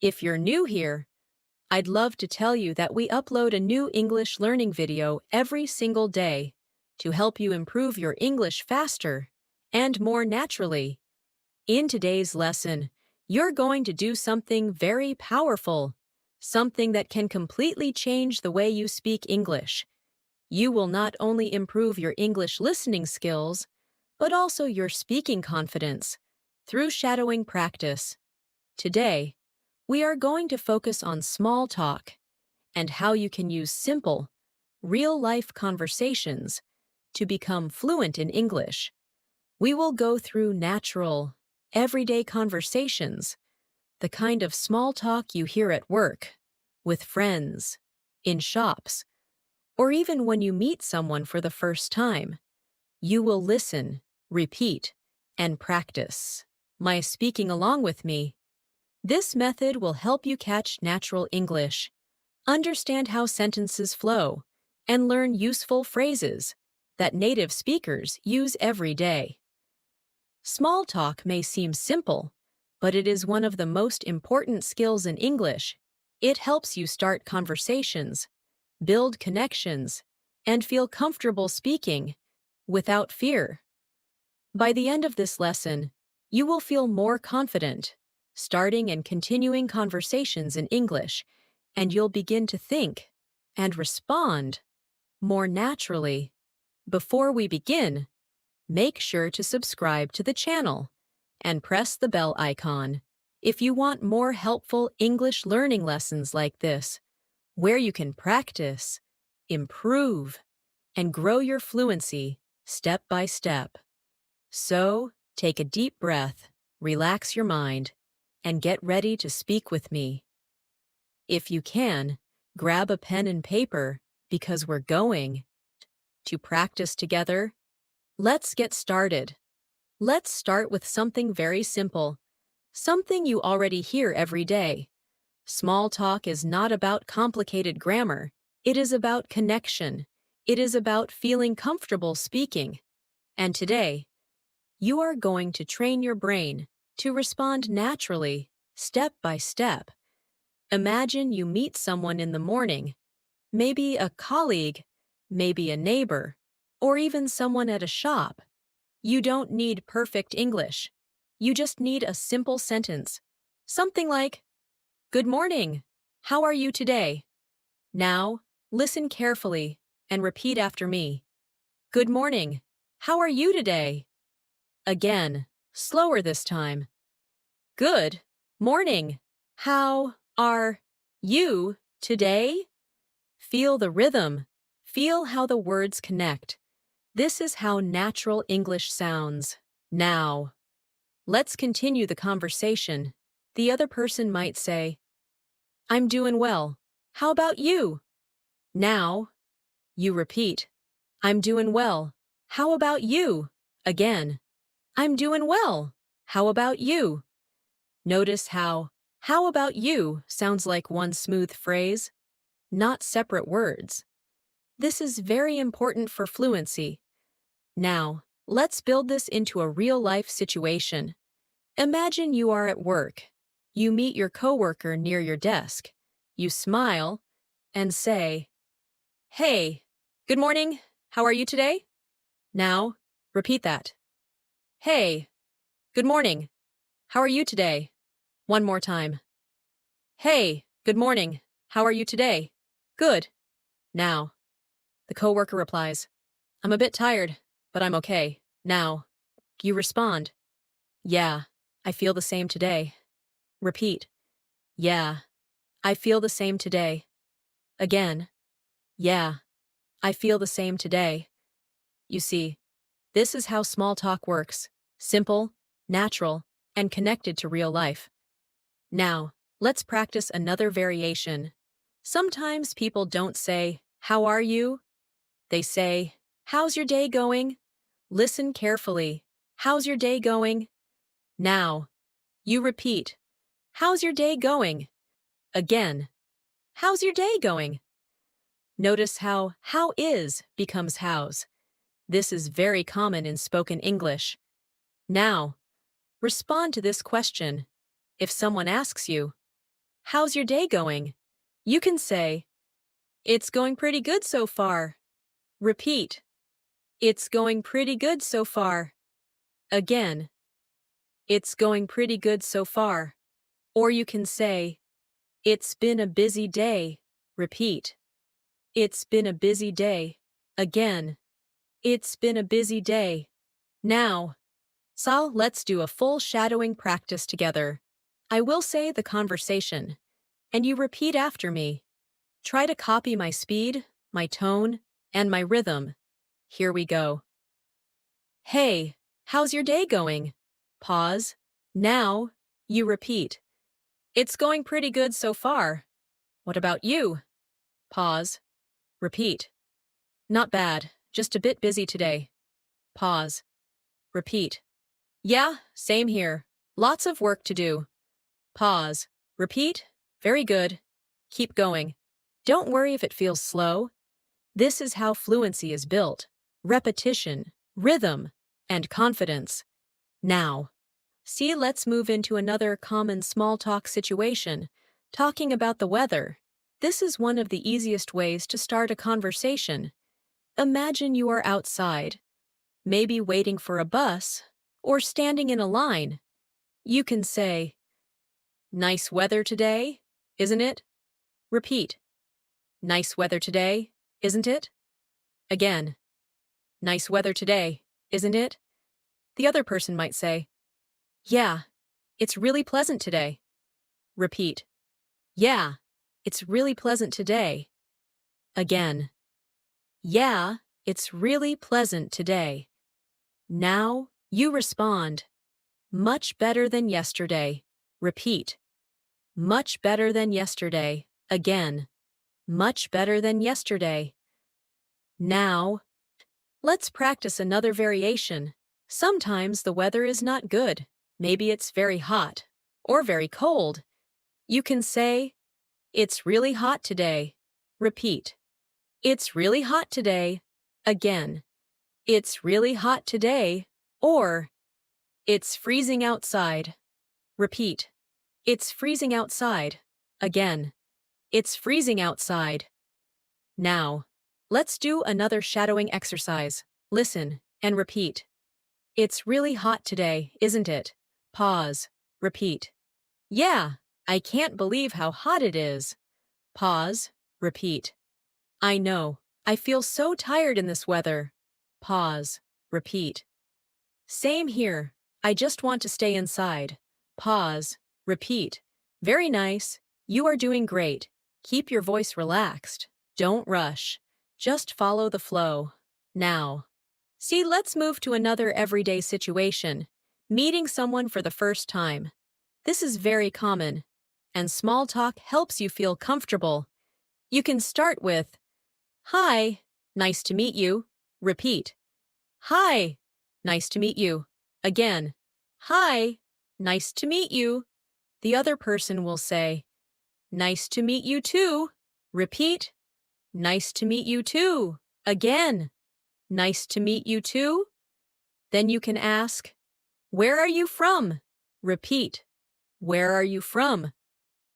If you're new here, I'd love to tell you that we upload a new English learning video every single day to help you improve your English faster and more naturally. In today's lesson, you're going to do something very powerful, something that can completely change the way you speak English. You will not only improve your English listening skills, but also your speaking confidence through shadowing practice. Today, we are going to focus on small talk and how you can use simple, real-life conversations to become fluent in English. We will go through natural, everyday conversations, the kind of small talk you hear at work, with friends, in shops, or even when you meet someone for the first time. You will listen, repeat, and practice my speaking along with me. This method will help you catch natural English, understand how sentences flow, and learn useful phrases that native speakers use every day. Small talk may seem simple, but it is one of the most important skills in English. It helps you start conversations, build connections, and feel comfortable speaking without fear. By the end of this lesson, you will feel more confident, starting and continuing conversations in English, and you'll begin to think and respond more naturally. Before we begin, make sure to subscribe to the channel and press the bell icon if you want more helpful English learning lessons like this, where you can practice, improve, and grow your fluency step by step. So, take a deep breath, relax your mind, and get ready to speak with me. If you can, grab a pen and paper because we're going to practice together. Let's get started. Let's start with something very simple, something you already hear every day. Small talk is not about complicated grammar. It is about connection. It is about feeling comfortable speaking. And today, you are going to train your brain to respond naturally, step by step. Imagine you meet someone in the morning, maybe a colleague, maybe a neighbor, or even someone at a shop. You don't need perfect English. You just need a simple sentence. Something like, "Good morning. How are you today?" Now, listen carefully and repeat after me. "Good morning. How are you today?" Again, slower this time. "Good morning. How are you today?" Feel the rhythm. Feel how the words connect. This is how natural English sounds. Now, let's continue the conversation. The other person might say, "I'm doing well. How about you?" Now, you repeat, "I'm doing well. How about you?" Again, "I'm doing well. How about you?" Notice how about you sounds like one smooth phrase, not separate words. This is very important for fluency. Now, let's build this into a real-life situation. Imagine you are at work. You meet your coworker near your desk. You smile and say, "Hey, good morning. How are you today?" Now, repeat that. "Hey, good morning. How are you today?" One more time. "Hey, good morning. How are you today?" Good. Now, the coworker replies, "I'm a bit tired, but I'm okay." Now, you respond, "Yeah, I feel the same today." Repeat, "Yeah, I feel the same today." Again, "Yeah, I feel the same today." You see, this is how small talk works. Simple, natural, and connected to real life. Now, let's practice another variation. Sometimes people don't say, "How are you?" They say, "How's your day going?" Listen carefully. "How's your day going?" Now, you repeat, "How's your day going?" Again, "How's your day going?" Notice how is becomes how's. This is very common in spoken English. Now, respond to this question. If someone asks you, how's your day going? You can say, it's going pretty good so far. Repeat, it's going pretty good so far. Again, it's going pretty good so far. Or you can say, it's been a busy day. Repeat, it's been a busy day. Again, it's been a busy day. Now, so let's do a full shadowing practice together. I will say the conversation, and you repeat after me. Try to copy my speed, my tone, and my rhythm. Here we go. Hey, how's your day going? Pause. Now, you repeat. It's going pretty good so far. What about you? Pause. Repeat. Not bad, just a bit busy today. Pause. Repeat. Yeah, same here. Lots of work to do. Pause. Repeat. Very good. Keep going. Don't worry if it feels slow. This is how fluency is built. Repetition, rhythm, and confidence. Now, see, let's move into another common small talk situation, talking about the weather. This is one of the easiest ways to start a conversation. Imagine you are outside, maybe waiting for a bus, or standing in a line. You can say, nice weather today, isn't it? Repeat. Nice weather today, isn't it? Again. Nice weather today, isn't it? The other person might say, yeah, it's really pleasant today. Repeat. Yeah, it's really pleasant today. Again. Yeah, it's really pleasant today. Now, you respond. Much better than yesterday. Repeat. Much better than yesterday. Again. Much better than yesterday. Now, let's practice another variation. Sometimes the weather is not good. Maybe it's very hot or very cold. You can say, it's really hot today. Repeat. It's really hot today. Again. It's really hot today. Or, it's freezing outside. Repeat. It's freezing outside. Again. It's freezing outside. Now, let's do another shadowing exercise. Listen and repeat. It's really hot today, isn't it? Pause. Repeat. Yeah, I can't believe how hot it is. Pause. Repeat. I know. I feel so tired in this weather. Pause. Repeat. Same here. I just want to stay inside. Pause. Repeat. Very nice. You are doing great. Keep your voice relaxed. Don't rush. Just follow the flow. Now, see, let's move to another everyday situation. Meeting someone for the first time. This is very common, and small talk helps you feel comfortable. You can start with, hi, nice to meet you. Repeat. Hi, nice to meet you. Again. Hi, nice to meet you. The other person will say, nice to meet you too. Repeat. Nice to meet you too. Again. Nice to meet you too. Then you can ask, where are you from? Repeat. Where are you from?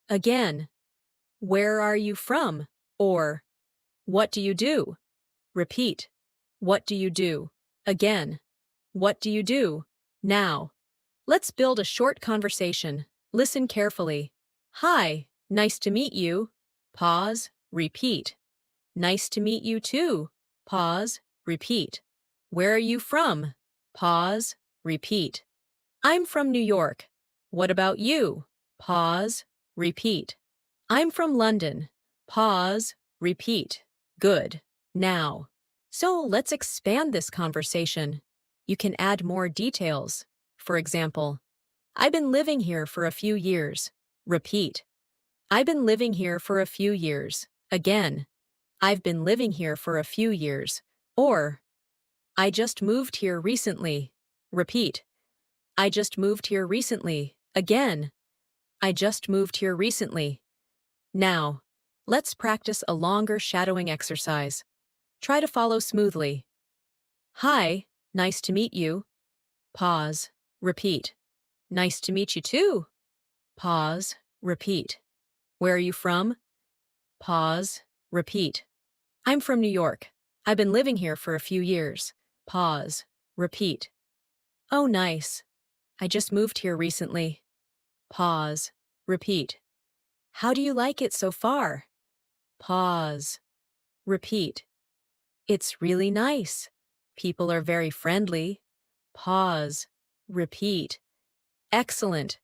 Again. Where are you from? Or, what do you do? Repeat. What do you do? Again. What do you do? Now, let's build a short conversation. Listen carefully. Hi, nice to meet you. Pause, repeat. Nice to meet you too. Pause, repeat. Where are you from? Pause, repeat. I'm from New York. What about you? Pause, repeat. I'm from London. Pause, repeat. Good. Now, so let's expand this conversation. You can add more details. For example, I've been living here for a few years. Repeat. I've been living here for a few years. Again. I've been living here for a few years. Or, I just moved here recently. Repeat. I just moved here recently. Again. I just moved here recently. Now, let's practice a longer shadowing exercise. Try to follow smoothly. Hi, nice to meet you. Pause, repeat. Nice to meet you too. Pause, repeat. Where are you from? Pause. Repeat. I'm from New York. I've been living here for a few years. Pause. Repeat. Oh, nice. I just moved here recently. Pause. Repeat. How do you like it so far? Pause. Repeat. It's really nice. People are very friendly. Pause. Repeat. Excellent.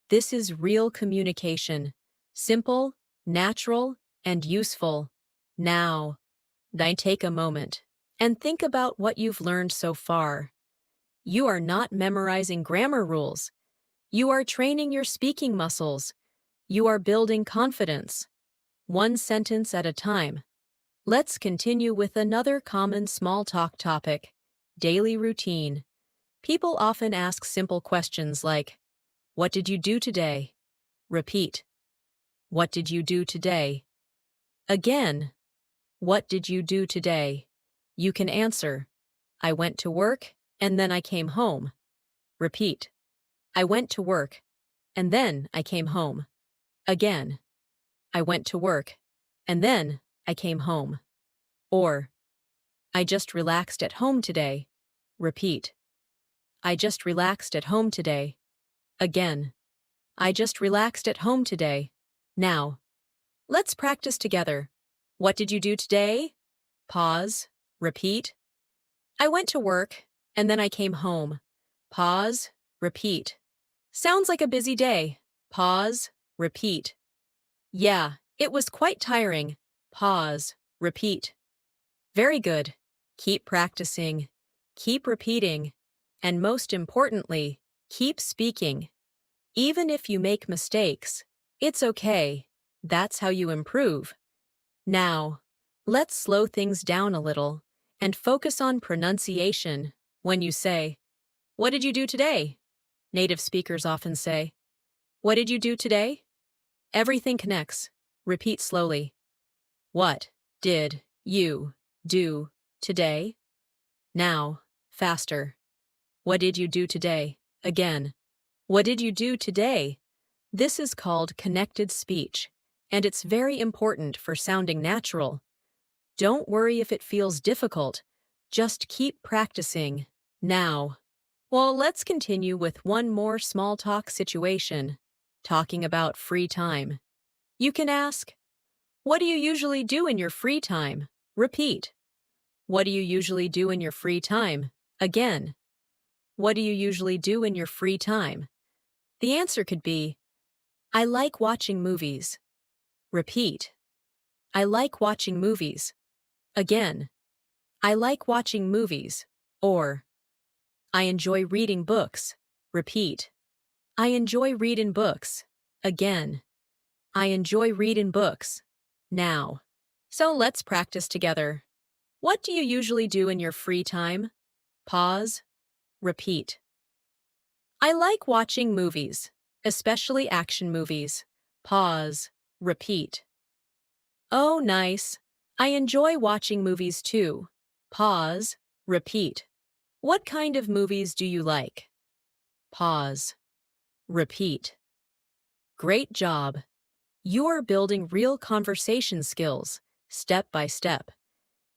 This is real communication. Simple, natural, and useful. Now, take a moment and think about what you've learned so far. You are not memorizing grammar rules. You are training your speaking muscles. You are building confidence. One sentence at a time. Let's continue with another common small talk topic, daily routine. People often ask simple questions like, "What did you do today?" Repeat. What did you do today? Again. What did you do today? You can answer, I went to work, and then I came home. Repeat. I went to work, and then I came home. Again. I went to work, and then I came home. Or, I just relaxed at home today. Repeat. I just relaxed at home today. Again. I just relaxed at home today. Now, let's practice together. What did you do today? Pause. Repeat. I went to work, and then I came home. Pause. Repeat. Sounds like a busy day. Pause. Repeat. Yeah, it was quite tiring. Pause. Repeat. Very good. Keep practicing. Keep repeating. And most importantly, keep speaking. Even if you make mistakes, it's okay. That's how you improve. Now, let's slow things down a little and focus on pronunciation. When you say, "What did you do today?" Native speakers often say, "What did you do today?" Everything connects. Repeat slowly. What did you do today? Now, faster. What did you do today? Again. What did you do today? This is called connected speech, and it's very important for sounding natural. Don't worry if it feels difficult. Just keep practicing. Now, well, let's continue with one more small talk situation, talking about free time. You can ask, what do you usually do in your free time? Repeat. What do you usually do in your free time? Again. What do you usually do in your free time? The answer could be, I like watching movies. Repeat. I like watching movies. Again. I like watching movies. Or, I enjoy reading books. Repeat. I enjoy reading books. Again. I enjoy reading books. Now. So let's practice together. What do you usually do in your free time? Pause. Repeat. I like watching movies, especially action movies. Pause. Repeat. Oh, nice. I enjoy watching movies too. Pause. Repeat. What kind of movies do you like? Pause. Repeat. Great job. You are building real conversation skills, step by step.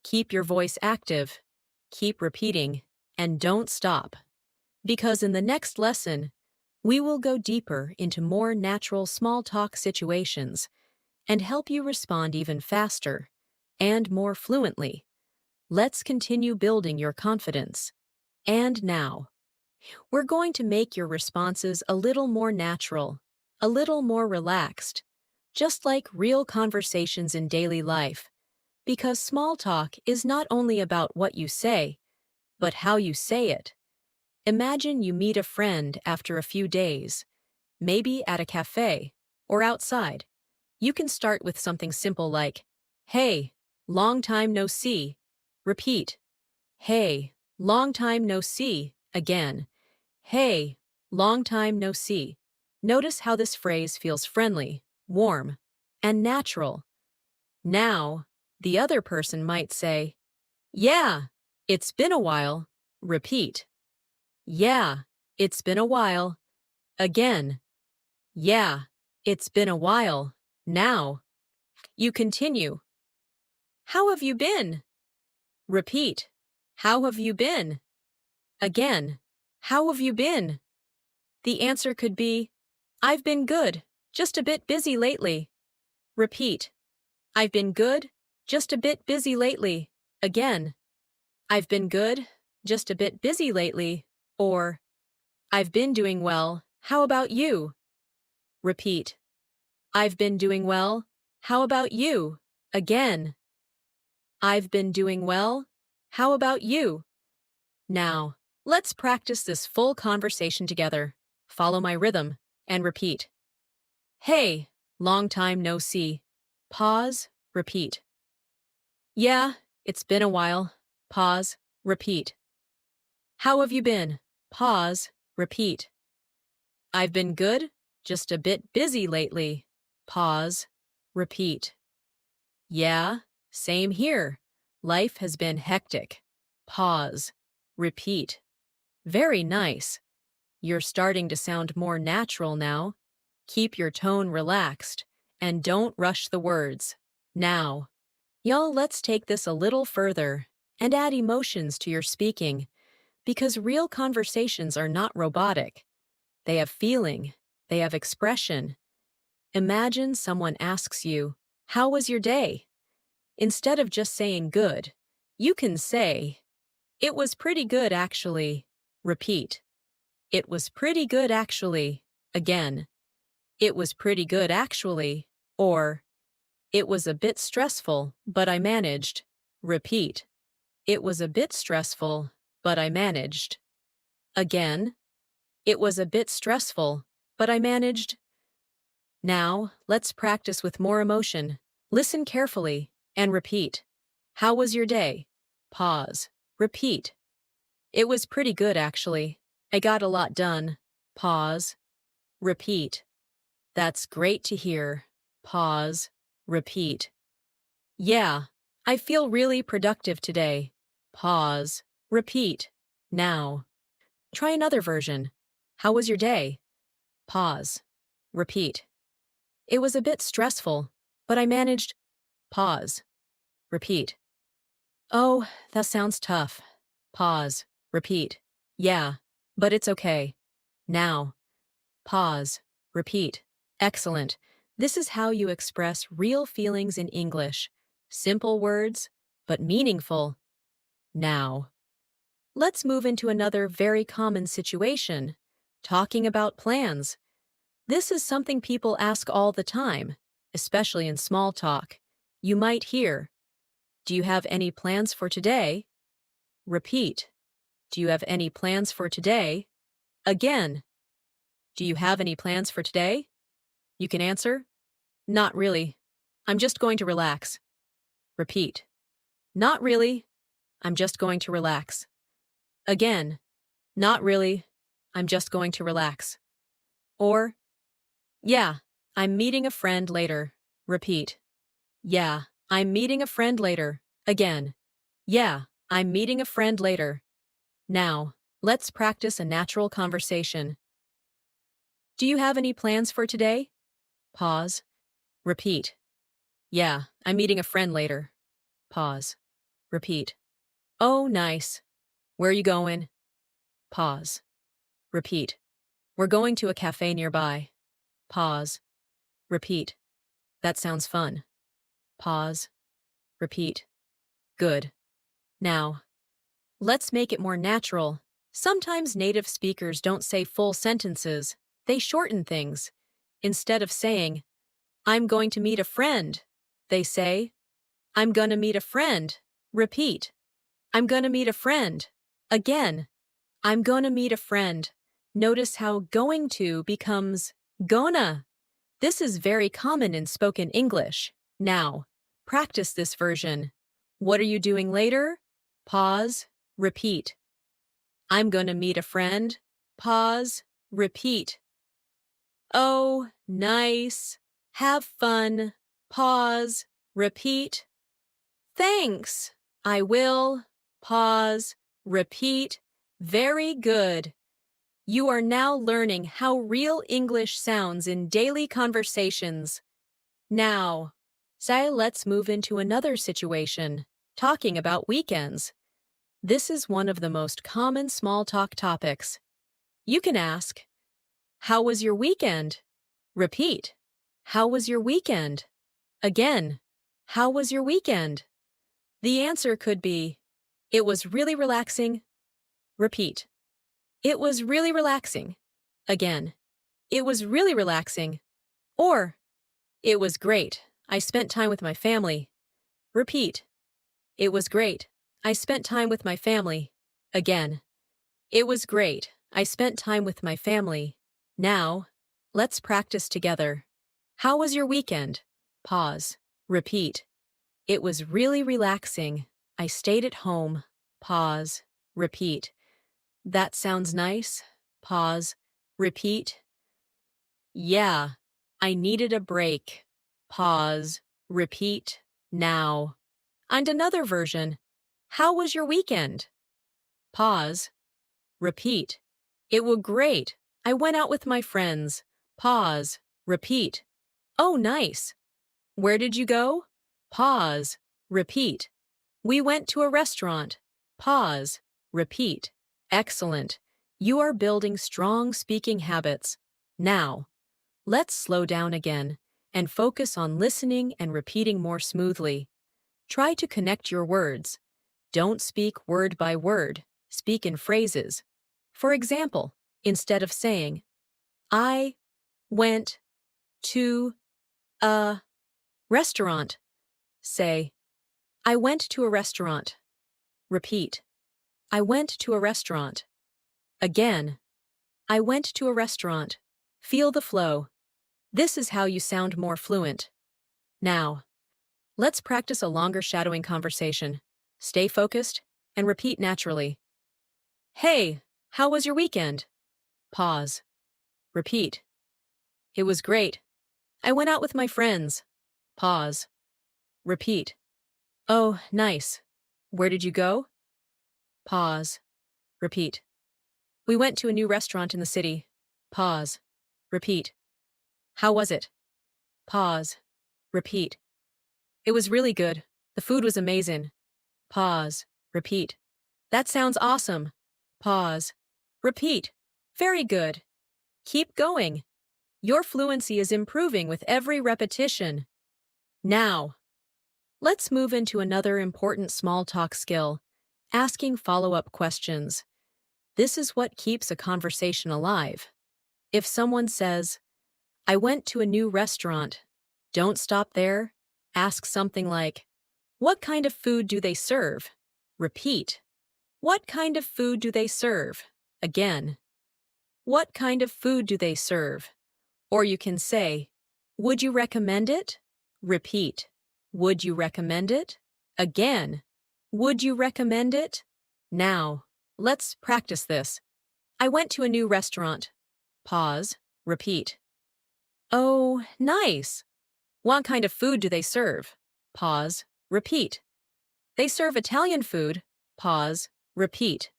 Keep your voice active, keep repeating, and don't stop. Because in the next lesson, we will go deeper into more natural small talk situations and help you respond even faster and more fluently. Let's continue building your confidence. And now, we're going to make your responses a little more natural, a little more relaxed, just like real conversations in daily life. Because small talk is not only about what you say, but how you say it. Imagine you meet a friend after a few days, maybe at a cafe or outside. You can start with something simple like, "Hey, long time no see." Repeat. "Hey, long time no see." Again. "Hey, long time no see." Notice how this phrase feels friendly, warm, and natural. Now, the other person might say, "Yeah, it's been a while." Repeat. "Yeah, it's been a while." Again. "Yeah, it's been a while." Now, you continue. How have you been? Repeat. How have you been? Again. How have you been? The answer could be, I've been good, just a bit busy lately. Repeat. I've been good, just a bit busy lately. Again. I've been good, just a bit busy lately. Or, I've been doing well, how about you? Repeat. I've been doing well, how about you? Again. I've been doing well, how about you? Now, let's practice this full conversation together. Follow my rhythm and repeat. Hey, long time no see. Pause, repeat. Yeah, it's been a while. Pause, repeat. How have you been? Pause, repeat. I've been good, just a bit busy lately. Pause, repeat. Yeah, same here. Life has been hectic. Pause, repeat. Very nice. You're starting to sound more natural now. Keep your tone relaxed and don't rush the words. Now, y'all, let's take this a little further and add emotions to your speaking because real conversations are not robotic. They have feeling, they have expression. Imagine someone asks you, "How was your day?" Instead of just saying good, you can say, "It was pretty good actually." Repeat. It was pretty good actually. Again. It was pretty good actually. Or, it was a bit stressful, but I managed. Repeat. It was a bit stressful, but I managed. Again. It was a bit stressful, but I managed. Now, let's practice with more emotion. Listen carefully and repeat. How was your day? Pause. Repeat. It was pretty good actually. I got a lot done. Pause. Repeat. That's great to hear. Pause. Repeat. Yeah, I feel really productive today. Pause. Repeat. Now. Try another version. How was your day? Pause. Repeat. It was a bit stressful, but I managed. Pause. Repeat. Oh, that sounds tough. Pause. Repeat. Yeah, but it's okay. Now. Pause. Repeat. Excellent. This is how you express real feelings in English. Simple words, but meaningful. Now. Let's move into another very common situation. Talking about plans. This is something people ask all the time, especially in small talk. You might hear, "Do you have any plans for today?" Repeat. Do you have any plans for today? Again. Do you have any plans for today? You can answer, "Not really. I'm just going to relax." Repeat. Not really. I'm just going to relax. Again. Not really. I'm just going to relax. Or, yeah, I'm meeting a friend later. Repeat. Yeah, I'm meeting a friend later. Again. Yeah, I'm meeting a friend later. Now, let's practice a natural conversation. Do you have any plans for today? Pause. Repeat. Yeah, I'm meeting a friend later. Pause. Repeat. Oh, nice. Where are you going? Pause. Repeat. We're going to a cafe nearby. Pause. Repeat. That sounds fun. Pause. Repeat. Good. Now, let's make it more natural. Sometimes native speakers don't say full sentences. They shorten things. Instead of saying, "I'm going to meet a friend," they say, "I'm gonna meet a friend." Repeat. I'm gonna meet a friend. Again. I'm gonna meet a friend. Notice how going to becomes gonna. This is very common in spoken English. Now, practice this version. What are you doing later? Pause. Repeat. I'm gonna meet a friend. Pause. Repeat. Oh, nice. Have fun. Pause. Repeat. Thanks. I will. Pause. Repeat. Very good. You are now learning how real English sounds in daily conversations. Now, say let's move into another situation, talking about weekends. This is one of the most common small talk topics. You can ask, how was your weekend? Repeat, how was your weekend? Again, how was your weekend? The answer could be, it was really relaxing. Repeat, it was really relaxing. Again, it was really relaxing. Or, it was great. I spent time with my family. Repeat, it was great. I spent time with my family. Again, it was great. I spent time with my family. Now, let's practice together. How was your weekend? Pause. Repeat. It was really relaxing. I stayed at home. Pause. Repeat. That sounds nice. Pause. Repeat. Yeah, I needed a break. Pause. Repeat. Now. And another version. How was your weekend? Pause. Repeat. It was great. I went out with my friends. Pause. Repeat. Oh, nice. Where did you go? Pause. Repeat. We went to a restaurant. Pause. Repeat. Excellent. You are building strong speaking habits. Now, let's slow down again and focus on listening and repeating more smoothly. Try to connect your words. Don't speak word by word. Speak in phrases. For example, instead of saying, I went to a restaurant, say, I went to a restaurant. Repeat, I went to a restaurant. Again, I went to a restaurant. Feel the flow. This is how you sound more fluent. Now, let's practice a longer shadowing conversation. Stay focused and repeat naturally. Hey, how was your weekend? Pause. Repeat. It was great. I went out with my friends. Pause. Repeat. Oh, nice. Where did you go? Pause. Repeat. We went to a new restaurant in the city. Pause. Repeat. How was it? Pause. Repeat. It was really good. The food was amazing. Pause. Repeat. That sounds awesome. Pause. Repeat. Very good. Keep going. Your fluency is improving with every repetition. Now, let's move into another important small talk skill, asking follow-up questions. This is what keeps a conversation alive. If someone says, I went to a new restaurant, don't stop there. Ask something like, what kind of food do they serve? Repeat. What kind of food do they serve? Again. What kind of food do they serve? Or you can say, would you recommend it? Repeat. Would you recommend it? Again. Would you recommend it? Now, let's practice this. I went to a new restaurant. Pause. Repeat. Oh, nice. What kind of food do they serve? Pause. Repeat. They serve Italian food. Pause. Repeat.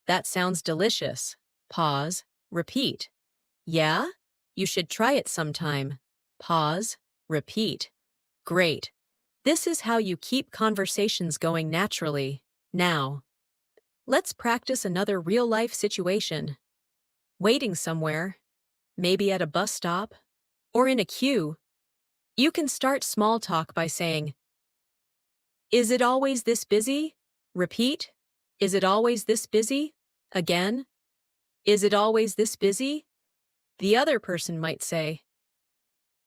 That sounds delicious. Pause. Repeat. Yeah? You should try it sometime. Pause. Repeat. Great. This is how you keep conversations going naturally. Now, let's practice another real-life situation. Waiting somewhere, maybe at a bus stop, or in a queue. You can start small talk by saying, is it always this busy? Repeat. Is it always this busy? Again. Is it always this busy? The other person might say,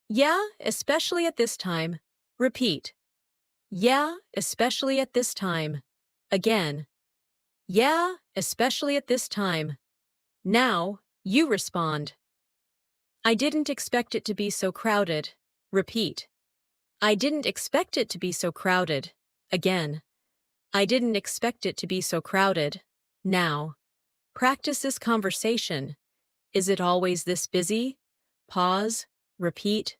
yeah, especially at this time. Repeat. Yeah, especially at this time. Again. Yeah, especially at this time. Now, you respond. I didn't expect it to be so crowded. Repeat. I didn't expect it to be so crowded. Again. I didn't expect it to be so crowded. Now, practice this conversation. Is it always this busy? Pause. Repeat.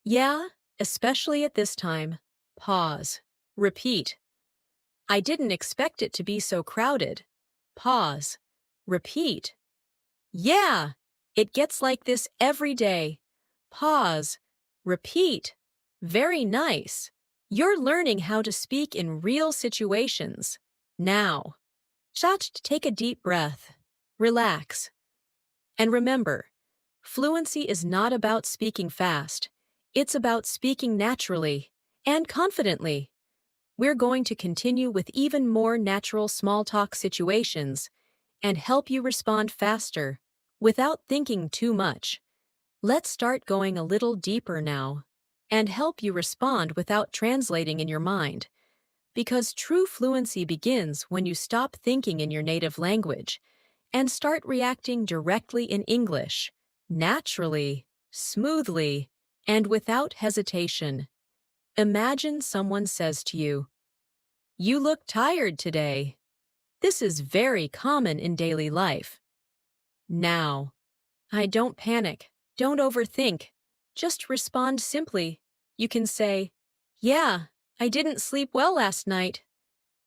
Yeah, especially at this time. Pause. Repeat. I didn't expect it to be so crowded. Pause. Repeat. Yeah, it gets like this every day. Pause. Repeat. Very nice. You're learning how to speak in real situations. Now, just take a deep breath. Relax. And remember, fluency is not about speaking fast. It's about speaking naturally and confidently. We're going to continue with even more natural small talk situations and help you respond faster without thinking too much. Let's start going a little deeper now and help you respond without translating in your mind. Because true fluency begins when you stop thinking in your native language and start reacting directly in English, naturally, smoothly, and without hesitation. Imagine someone says to you, "You look tired today." This is very common in daily life. Now, don't panic, don't overthink, just respond simply. You can say, "Yeah, I didn't sleep well last night."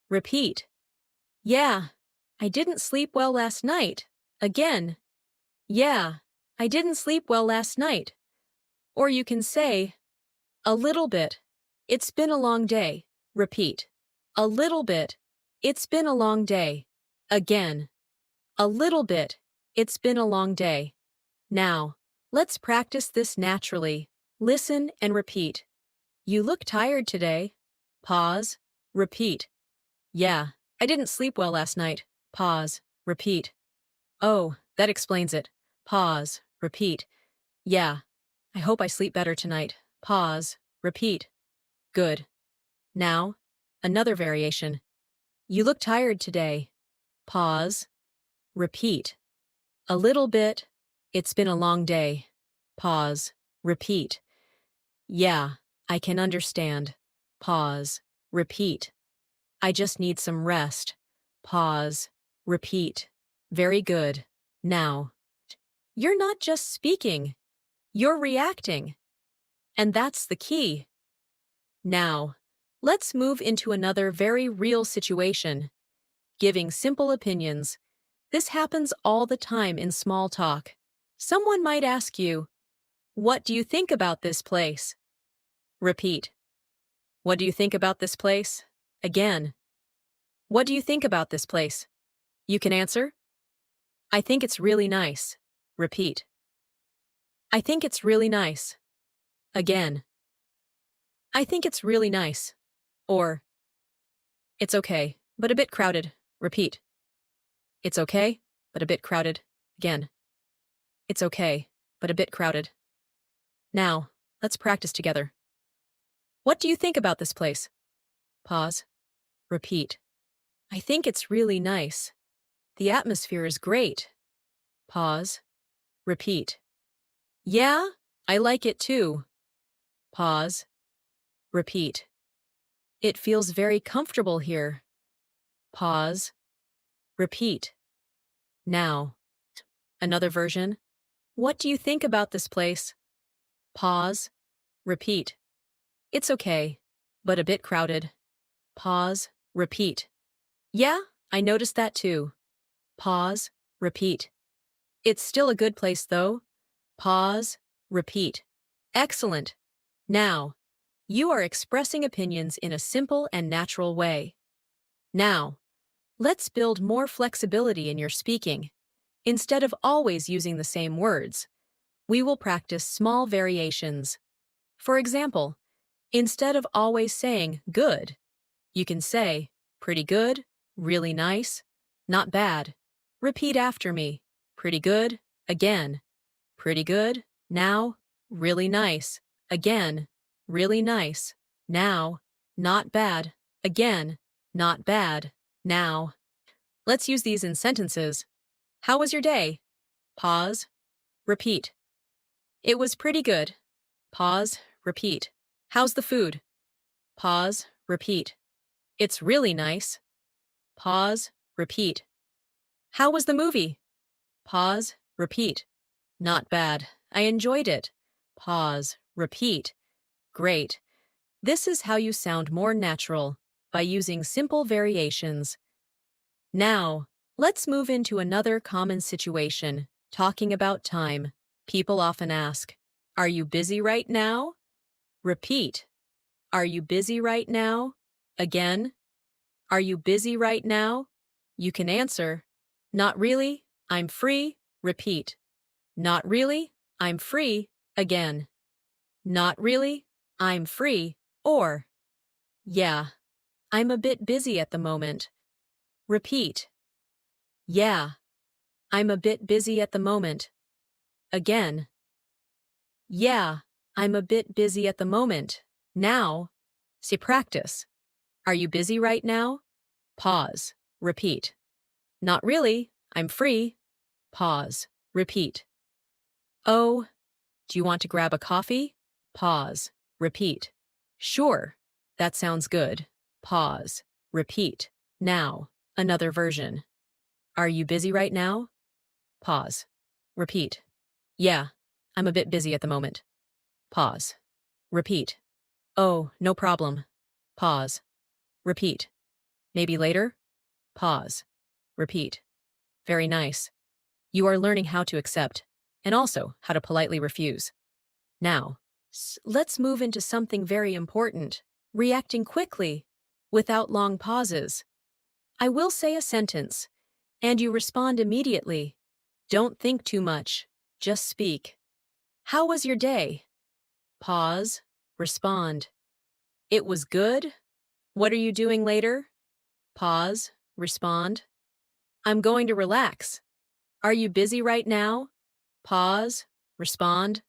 Repeat, "Yeah, I didn't sleep well last night." Again, "Yeah, I didn't sleep well last night." Or you can say, "A little bit. It's been a long day." Repeat, "A little bit. It's been a long day." Again, "A little bit. It's been a long day." Now, let's practice this naturally. Listen and repeat. "You look tired today." Pause. Repeat. "Yeah, I didn't sleep well last night." Pause. Repeat. "Oh, that explains it." Pause. Repeat. "Yeah, I hope I sleep better tonight." Pause. Repeat. Good. Now, another variation. "You look tired today." Pause. Repeat. "A little bit. It's been a long day." Pause. Repeat. "Yeah, I can understand." Pause. Repeat. "I just need some rest." Pause. Repeat. Very good. Now, you're not just speaking, you're reacting. And that's the key. Now, let's move into another very real situation. Giving simple opinions. This happens all the time in small talk. Someone might ask you, "What do you think about this place?" Repeat. "What do you think about this place?" Again. "What do you think about this place?" You can answer, "I think it's really nice." Repeat. "I think it's really nice." Again. "I think it's really nice." Or, "It's okay, but a bit crowded." Repeat. "It's okay, but a bit crowded." Again. "It's okay, but a bit crowded." Now, let's practice together. "What do you think about this place?" Pause. Repeat. "I think it's really nice. The atmosphere is great." Pause. Repeat. "Yeah, I like it too." Pause. Repeat. "It feels very comfortable here." Pause. Repeat. Now, another version. "What do you think about this place?" Pause. Repeat. "It's okay, but a bit crowded." Pause. Repeat. "Yeah, I noticed that too." Pause. Repeat. "It's still a good place though." Pause. Repeat. Excellent. Now, you are expressing opinions in a simple and natural way. Now, let's build more flexibility in your speaking. Instead of always using the same words, we will practice small variations. For example, instead of always saying good, you can say pretty good, really nice, not bad. Repeat after me. Pretty good, again. Pretty good, now, really nice. Again, really nice. Now, not bad. Again, not bad. Now. Let's use these in sentences. How was your day? Pause. Repeat. It was pretty good. Pause. Repeat. How's the food? Pause. Repeat. It's really nice. Pause. Repeat. How was the movie? Pause. Repeat. Not bad. I enjoyed it. Pause. Repeat. Great. This is how you sound more natural, by using simple variations. Now, let's move into another common situation, talking about time. People often ask, "Are you busy right now?" repeat. Are you busy right now? Again. Are you busy right now? You can answer, not really, I'm free, repeat. Not really, I'm free, again. Not really, I'm free, or, yeah, I'm a bit busy at the moment. Repeat. Yeah, I'm a bit busy at the moment. Again. Yeah, I'm a bit busy at the moment. Now. See, practice. Are you busy right now? Pause. Repeat. Not really, I'm free. Pause. Repeat. Oh, do you want to grab a coffee? Pause. Repeat. Sure. That sounds good. Pause. Repeat. Now. Another version. Are you busy right now? Pause. Repeat. Yeah, I'm a bit busy at the moment. Pause. Repeat. Oh, no problem. Pause. Repeat. Maybe later? Pause. Repeat. Very nice. You are learning how to accept, and also how to politely refuse. Now, let's move into something very important, reacting quickly, without long pauses. I will say a sentence, and you respond immediately. Don't think too much, just speak. How was your day? Pause. Respond. It was good. What are you doing later? Pause. Respond. I'm going to relax. Are you busy right now? Pause. Respond.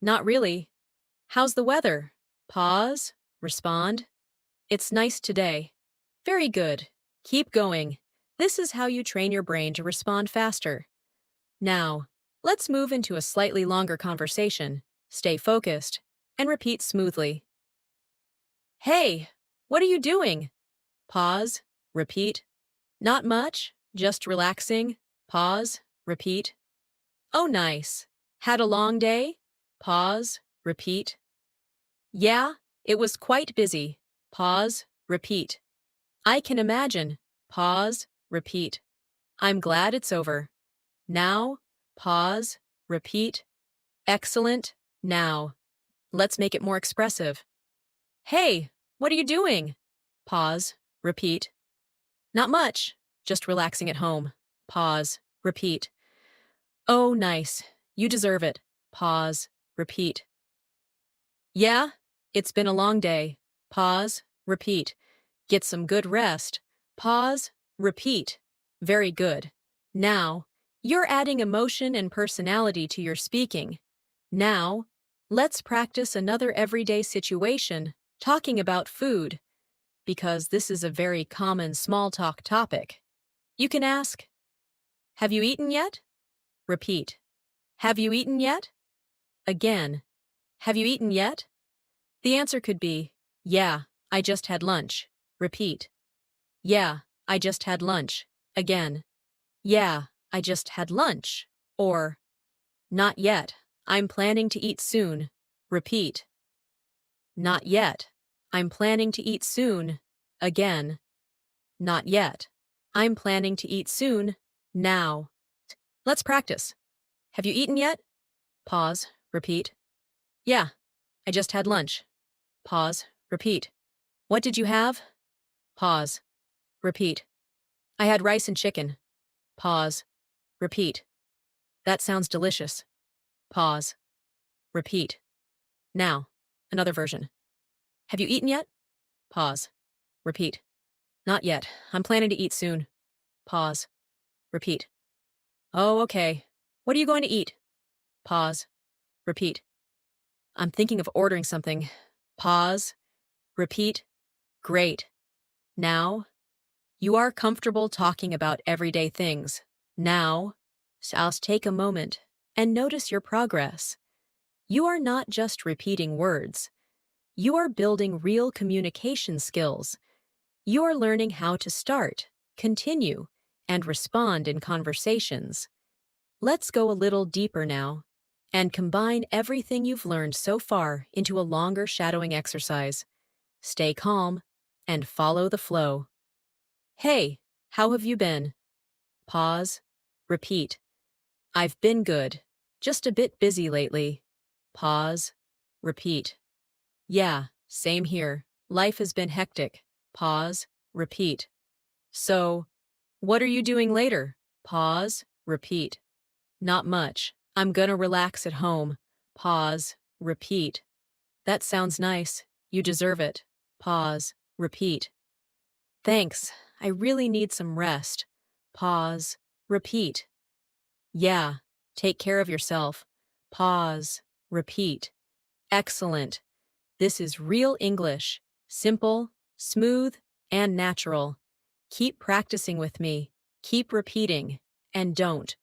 Not really. How's the weather? Pause. Respond. It's nice today. Very good. Keep going. This is how you train your brain to respond faster. Now, let's move into a slightly longer conversation. Stay focused and repeat smoothly. Hey, what are you doing? Pause. Repeat. Not much, just relaxing. Pause. Repeat. Oh, nice. Had a long day? Pause. Repeat. Yeah, it was quite busy. Pause. Repeat. I can imagine. Pause. Repeat. I'm glad it's over. Now. Pause. Repeat. Excellent. Now. Let's make it more expressive. Hey, what are you doing? Pause. Repeat. Not much. Just relaxing at home. Pause. Repeat. Oh, nice. You deserve it. Pause. Repeat. Yeah, it's been a long day. Pause. Repeat. Get some good rest. Pause. Repeat. Very good. Now, you're adding emotion and personality to your speaking. Now, let's practice another everyday situation, talking about food, because this is a very common small talk topic. You can ask, have you eaten yet? Repeat. Have you eaten yet? Again. Have you eaten yet? The answer could be, yeah, I just had lunch. Repeat. Yeah, I just had lunch. Again. Yeah, I just had lunch. Or, not yet. I'm planning to eat soon. Repeat. Not yet. I'm planning to eat soon. Again. Not yet. I'm planning to eat soon. Now. Let's practice. Have you eaten yet? Pause. Repeat. Yeah, I just had lunch. Pause. Repeat. What did you have? Pause. Repeat. I had rice and chicken. Pause. Repeat. That sounds delicious. Pause. Repeat. Now, another version. Have you eaten yet? Pause. Repeat. Not yet. I'm planning to eat soon. Pause. Repeat. Oh, okay. What are you going to eat? Pause. Repeat. I'm thinking of ordering something. Pause. Repeat. Great. Now, you are comfortable talking about everyday things. Now, just take a moment and notice your progress. You are not just repeating words. You are building real communication skills. You are learning how to start, continue, and respond in conversations. Let's go a little deeper now and combine everything you've learned so far into a longer shadowing exercise. Stay calm and follow the flow. Hey, how have you been? Pause. Repeat. I've been good. Just a bit busy lately. Pause. Repeat. Yeah, same here. Life has been hectic. Pause, repeat. So, what are you doing later? Pause, repeat. Not much. I'm gonna relax at home. Pause, repeat. That sounds nice. You deserve it. Pause, repeat. Thanks. I really need some rest. Pause, repeat. Yeah, take care of yourself. Pause, repeat. Excellent. This is real English. Simple, smooth, and natural. Keep practicing with me. Keep repeating. And don't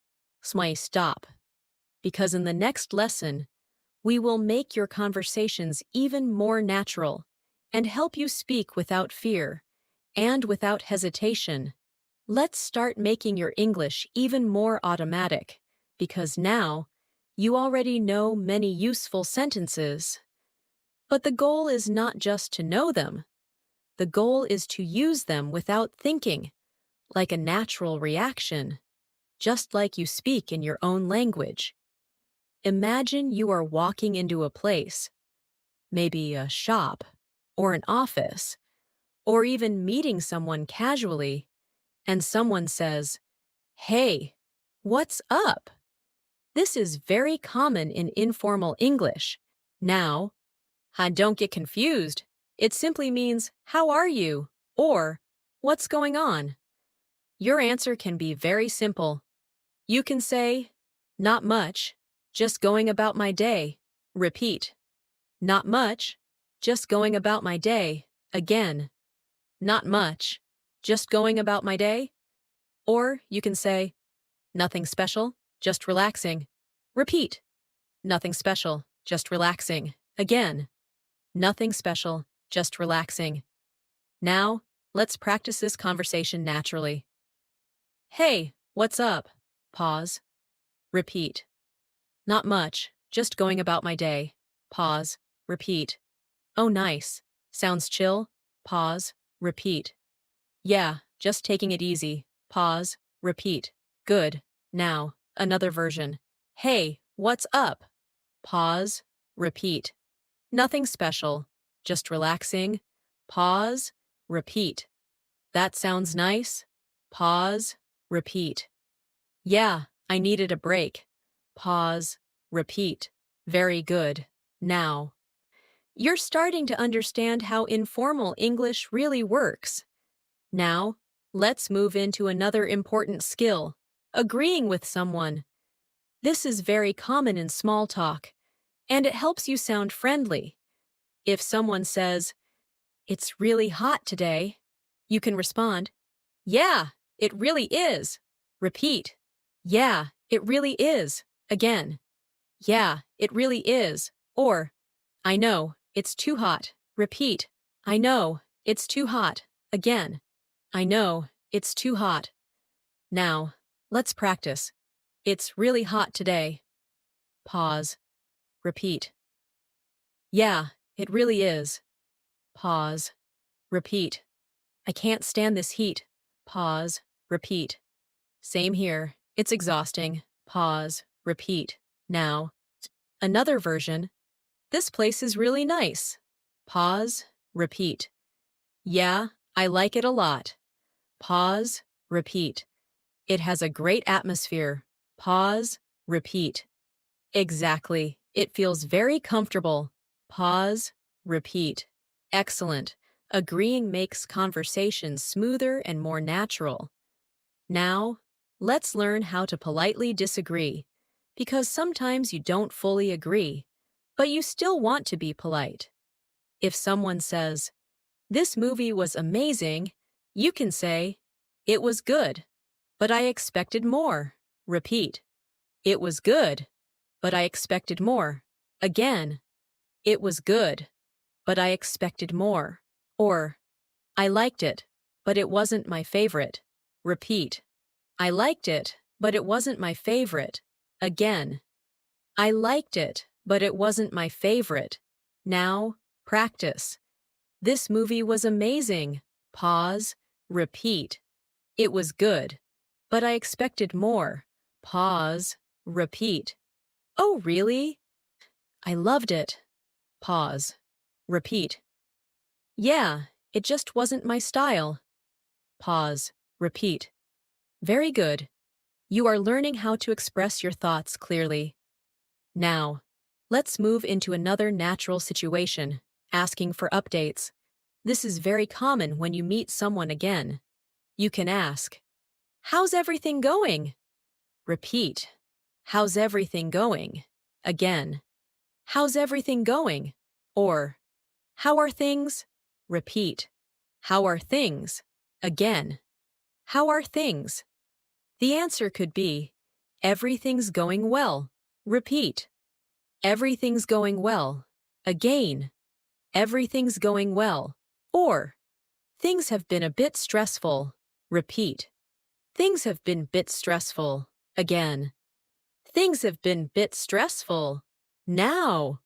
stop. Because in the next lesson, we will make your conversations even more natural and help you speak without fear and without hesitation. Let's start making your English even more automatic, because now you already know many useful sentences. But the goal is not just to know them. The goal is to use them without thinking, like a natural reaction, just like you speak in your own language. Imagine you are walking into a place, maybe a shop, or an office, or even meeting someone casually, and someone says, "Hey, what's up?" This is very common in informal English. Now, don't get confused. It simply means, "How are you?" or "What's going on?" Your answer can be very simple. You can say, "Not much, just going about my day." Repeat. "Not much, just going about my day." Again. "Not much, just going about my day." Or you can say, "Nothing special, just relaxing." Repeat. "Nothing special, just relaxing." Again. "Nothing special, just relaxing." Now, let's practice this conversation naturally. "Hey, what's up?" Pause. Repeat. "Not much, just going about my day." Pause. Repeat. "Oh, nice. Sounds chill." Pause. Repeat. "Yeah, just taking it easy." Pause. Repeat. "Good. Now, another version. Hey, what's up?" Pause. Repeat. "Nothing special. Just relaxing." Pause. Repeat. "That sounds nice." Pause. Repeat. "Yeah, I needed a break." Pause. Repeat. "Very good. Now." You're starting to understand how informal English really works. Now, let's move into another important skill, agreeing with someone. This is very common in small talk, and it helps you sound friendly. If someone says, "It's really hot today," you can respond, "Yeah, it really is." Repeat, "Yeah, it really is." Again, "Yeah, it really is." Or, "I know, it's too hot." Repeat, "I know, it's too hot." Again, "I know, it's too hot." Now, let's practice. "It's really hot today." Pause. Repeat. "Yeah, it really is." Pause. Repeat. "I can't stand this heat." Pause. Repeat. "Same here. It's exhausting." Pause. Repeat. Now, another version. "This place is really nice." Pause. Repeat. "Yeah, I like it a lot." Pause. Repeat. "It has a great atmosphere." Pause. Repeat. "Exactly. It feels very comfortable." Pause. Repeat. Excellent. Agreeing makes conversation smoother and more natural. Now, let's learn how to politely disagree, because sometimes you don't fully agree, but you still want to be polite. If someone says, "This movie was amazing," you can say, "It was good, but I expected more." Repeat. "It was good, but I expected more." Again, "It was good, but I expected more." Or, "I liked it, but it wasn't my favorite." Repeat. "I liked it, but it wasn't my favorite." Again, "I liked it, but it wasn't my favorite." Now, practice. "This movie was amazing." Pause. Repeat. "It was good, but I expected more." Pause. Repeat. "Oh, really?" "I loved it." Pause. repeat. Yeah, it just wasn't my style. Pause, repeat. Very good. You are learning how to express your thoughts clearly. Now, let's move into another natural situation, asking for updates. This is very common when you meet someone again. You can ask, "How's everything going?" Repeat, "How's everything going?" Again, "How's everything going?" Or, "How are things?" Repeat, "How are things?" Again, "How are things?" The answer could be, "Everything's going well." Repeat, "Everything's going well." Again, "Everything's going well." Or, "Things have been a bit stressful." Repeat, "Things have been bit stressful." Again, "Things have been bit stressful." Now,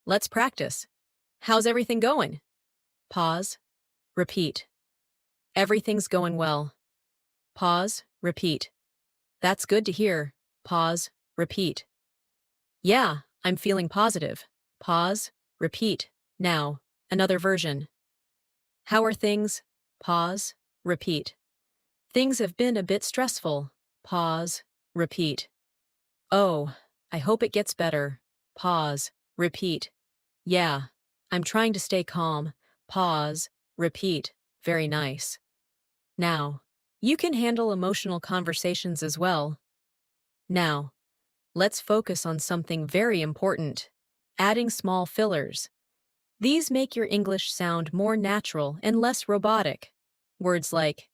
let's practice. How's everything going? Pause, repeat. Everything's going well. Pause, repeat. That's good to hear. Pause, repeat. Yeah, I'm feeling positive. Pause, repeat. Now, another version. How are things? Pause, repeat. Things have been a bit stressful. Pause, repeat. Oh, I hope it gets better. Pause, repeat. Yeah, I'm trying to stay calm. Pause, repeat. Very nice. Now, you can handle emotional conversations as well. Now, let's focus on something very important, adding small fillers. These make your English sound more natural and less robotic. Words like,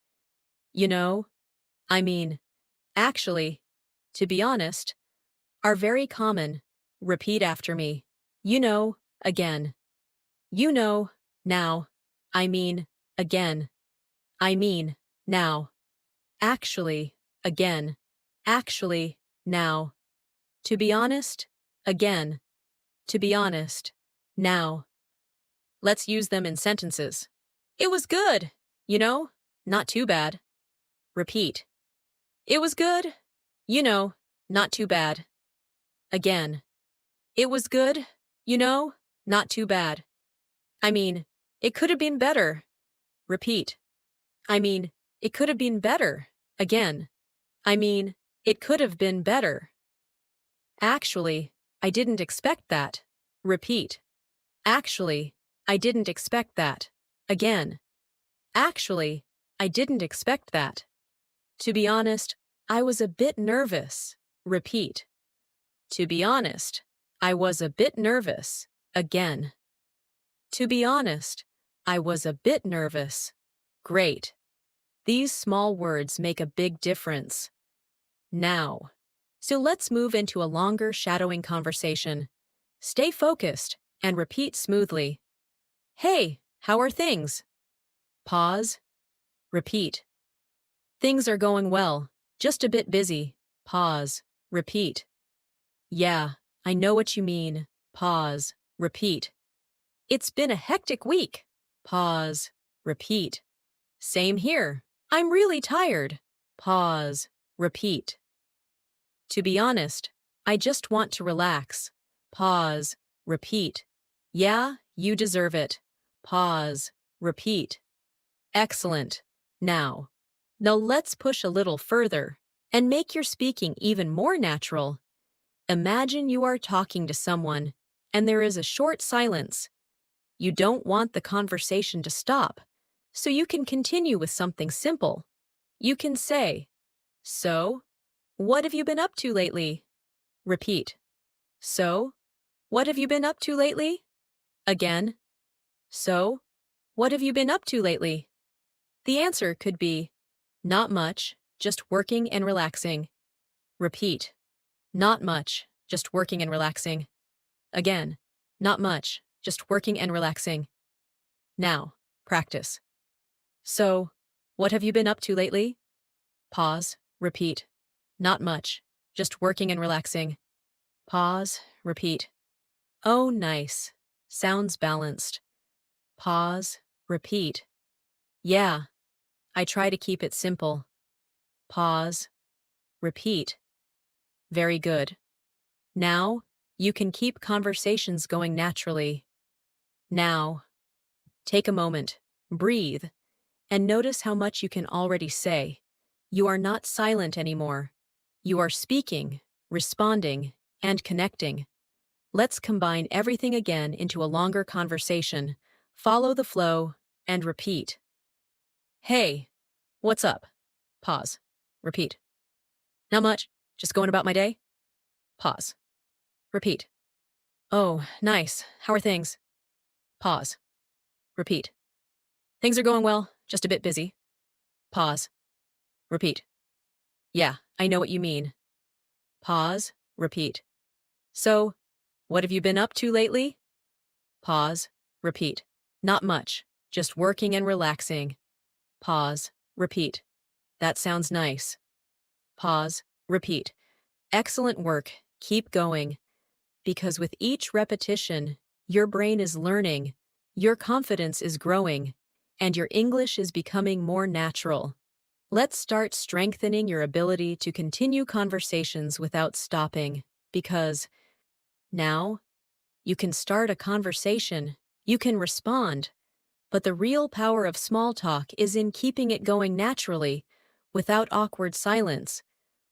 you know, I mean, actually, to be honest, are very common. Repeat after me. You know, again. You know, now. I mean, again. I mean, now. Actually, again. Actually, now. To be honest, again. To be honest, now. Let's use them in sentences. It was good. You know, not too bad. Repeat. It was good. You know, not too bad. Again. It was good. You know, not too bad. I mean, it could have been better. Repeat. I mean, it could have been better. Again. I mean, it could have been better. Actually, I didn't expect that. Repeat. Actually, I didn't expect that. Again. Actually, I didn't expect that. To be honest, I was a bit nervous. Repeat. To be honest, I was a bit nervous. Again. To be honest, I was a bit nervous. Great. These small words make a big difference. Now. So let's move into a longer shadowing conversation. Stay focused and repeat smoothly. Hey, how are things? Pause. Repeat. Things are going well, just a bit busy. Pause. Repeat. Yeah, I know what you mean. Pause. Repeat. It's been a hectic week. Pause. Repeat. Same here. I'm really tired. Pause. Repeat. To be honest, I just want to relax. Pause. Repeat. Yeah, you deserve it. Pause. Repeat. Excellent. Now. Now let's push a little further and make your speaking even more natural. Imagine you are talking to someone and there is a short silence. You don't want the conversation to stop, so you can continue with something simple. You can say, "So, what have you been up to lately?" Repeat. "So, what have you been up to lately?" Again. "So, what have you been up to lately?" The answer could be, "Not much, just working and relaxing." Repeat. "Not much, just working and relaxing." Again. "Not much, just working and relaxing." Now, practice. So, what have you been up to lately? Pause, repeat. Not much, just working and relaxing. Pause, repeat. Oh, nice. Sounds balanced. Pause, repeat. Yeah, I try to keep it simple. Pause, repeat. Very good. Now, you can keep conversations going naturally. Now, take a moment, breathe, and notice how much you can already say. You are not silent anymore. You are speaking, responding, and connecting. Let's combine everything again into a longer conversation. Follow the flow and repeat. Hey, what's up? Pause. Repeat. Not much. Just going about my day? Pause. Repeat. Oh, nice. How are things? Pause. Repeat. Things are going well, just a bit busy. Pause. Repeat. Yeah, I know what you mean. Pause. Repeat. So, what have you been up to lately? Pause. Repeat. Not much. Just working and relaxing. Pause. Repeat. That sounds nice. Pause. Repeat. Excellent work. Keep going. Because with each repetition, your brain is learning, your confidence is growing, and your English is becoming more natural. Let's start strengthening your ability to continue conversations without stopping, because now you can start a conversation, you can respond, but the real power of small talk is in keeping it going naturally, without awkward silence,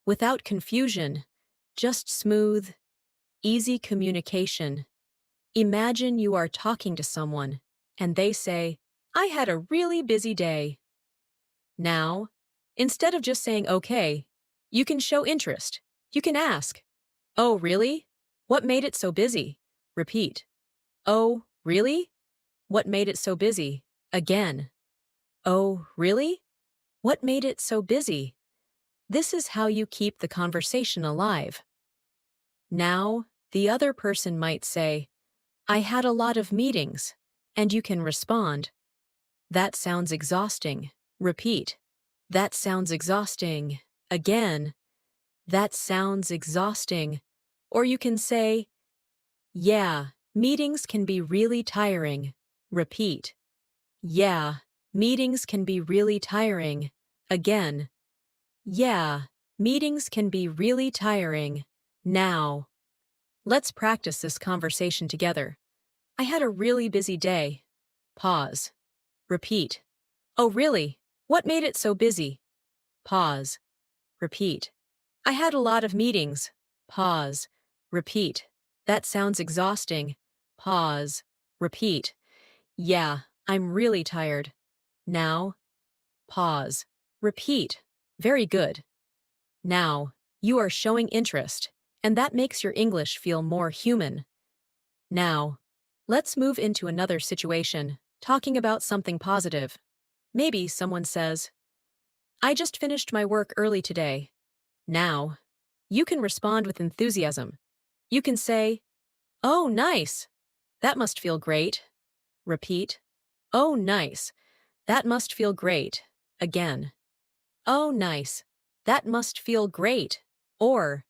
without confusion, just smooth, easy communication. Imagine you are talking to someone, and they say, I had a really busy day. Now, instead of just saying okay, you can show interest. You can ask, oh, really? What made it so busy? Repeat. Oh, really? What made it so busy? Again. Oh, really? What made it so busy? This is how you keep the conversation alive. Now, the other person might say, I had a lot of meetings, and you can respond, that sounds exhausting. Repeat. That sounds exhausting. Again. That sounds exhausting. Or you can say, yeah, meetings can be really tiring. Repeat. Yeah, meetings can be really tiring. Again. Yeah, meetings can be really tiring. Now. Let's practice this conversation together. I had a really busy day. Pause. Repeat. Oh, really? What made it so busy? Pause. Repeat. I had a lot of meetings. Pause. Repeat. That sounds exhausting. Pause. Repeat. Yeah, I'm really tired. Now. Pause. Repeat. Very good. Now, you are showing interest, and that makes your English feel more human. Now, let's move into another situation, talking about something positive. Maybe someone says, I just finished my work early today. Now, you can respond with enthusiasm. You can say, oh, nice. That must feel great. Repeat. Oh, nice. That must feel great. Again. Oh, nice. That must feel great. Or,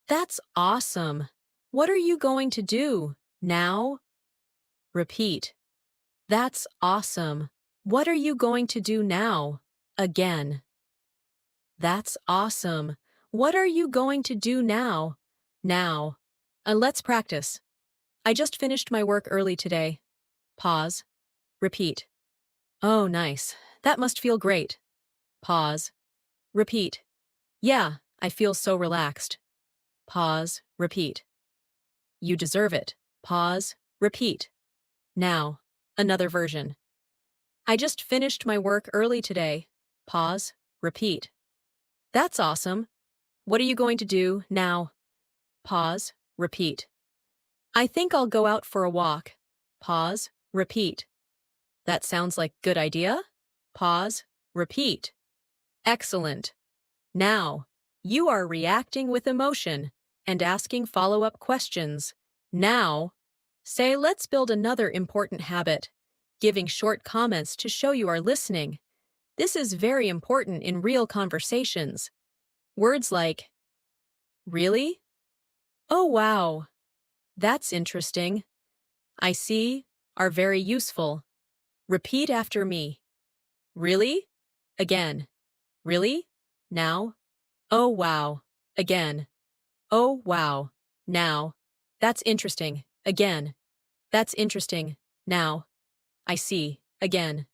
that's awesome. What are you going to do now? Repeat. That's awesome. What are you going to do now? Again. That's awesome. What are you going to do now? Now. Let's practice. I just finished my work early today. Pause. Repeat. Oh, nice. That must feel great. Pause. Repeat. Yeah, I feel so relaxed. Pause. Repeat. You deserve it. Pause. Repeat. Now. Another version. I just finished my work early today. Pause. Repeat. That's awesome. What are you going to do now? Pause. Repeat. I think I'll go out for a walk. Pause. Repeat. That sounds like good idea. Pause. Repeat. Excellent. Now, you are reacting with emotion and asking follow-up questions. Now, say let's build another important habit, giving short comments to show you are listening. This is very important in real conversations. Words like, really? Oh, wow. That's interesting. I see, are very useful. Repeat after me. Really? Again. Really? Now? Oh, wow. Again. Oh, wow. Now. That's interesting. Again. That's interesting. Now, I see. Again.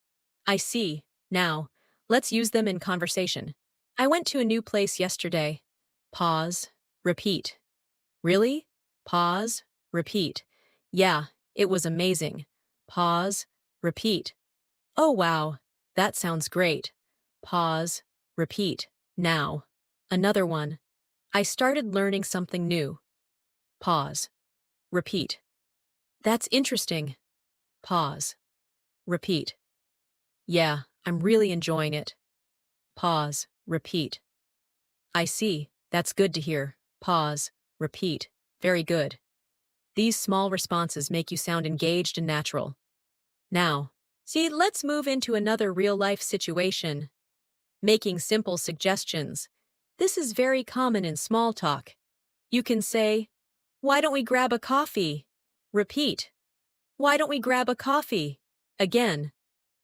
I see. Now, let's use them in conversation. I went to a new place yesterday. Pause. Repeat. Really? Pause. Repeat. Yeah, it was amazing. Pause. Repeat. Oh wow, that sounds great. Pause. Repeat. Now. Another one. I started learning something new. Pause. Repeat. That's interesting. Pause. Repeat. Yeah, I'm really enjoying it. Pause. Repeat. I see. That's good to hear. Pause. Repeat. Very good. These small responses make you sound engaged and natural. Now, see, let's move into another real-life situation. Making simple suggestions. This is very common in small talk. You can say, "Why don't we grab a coffee?" Repeat. "Why don't we grab a coffee?" Again.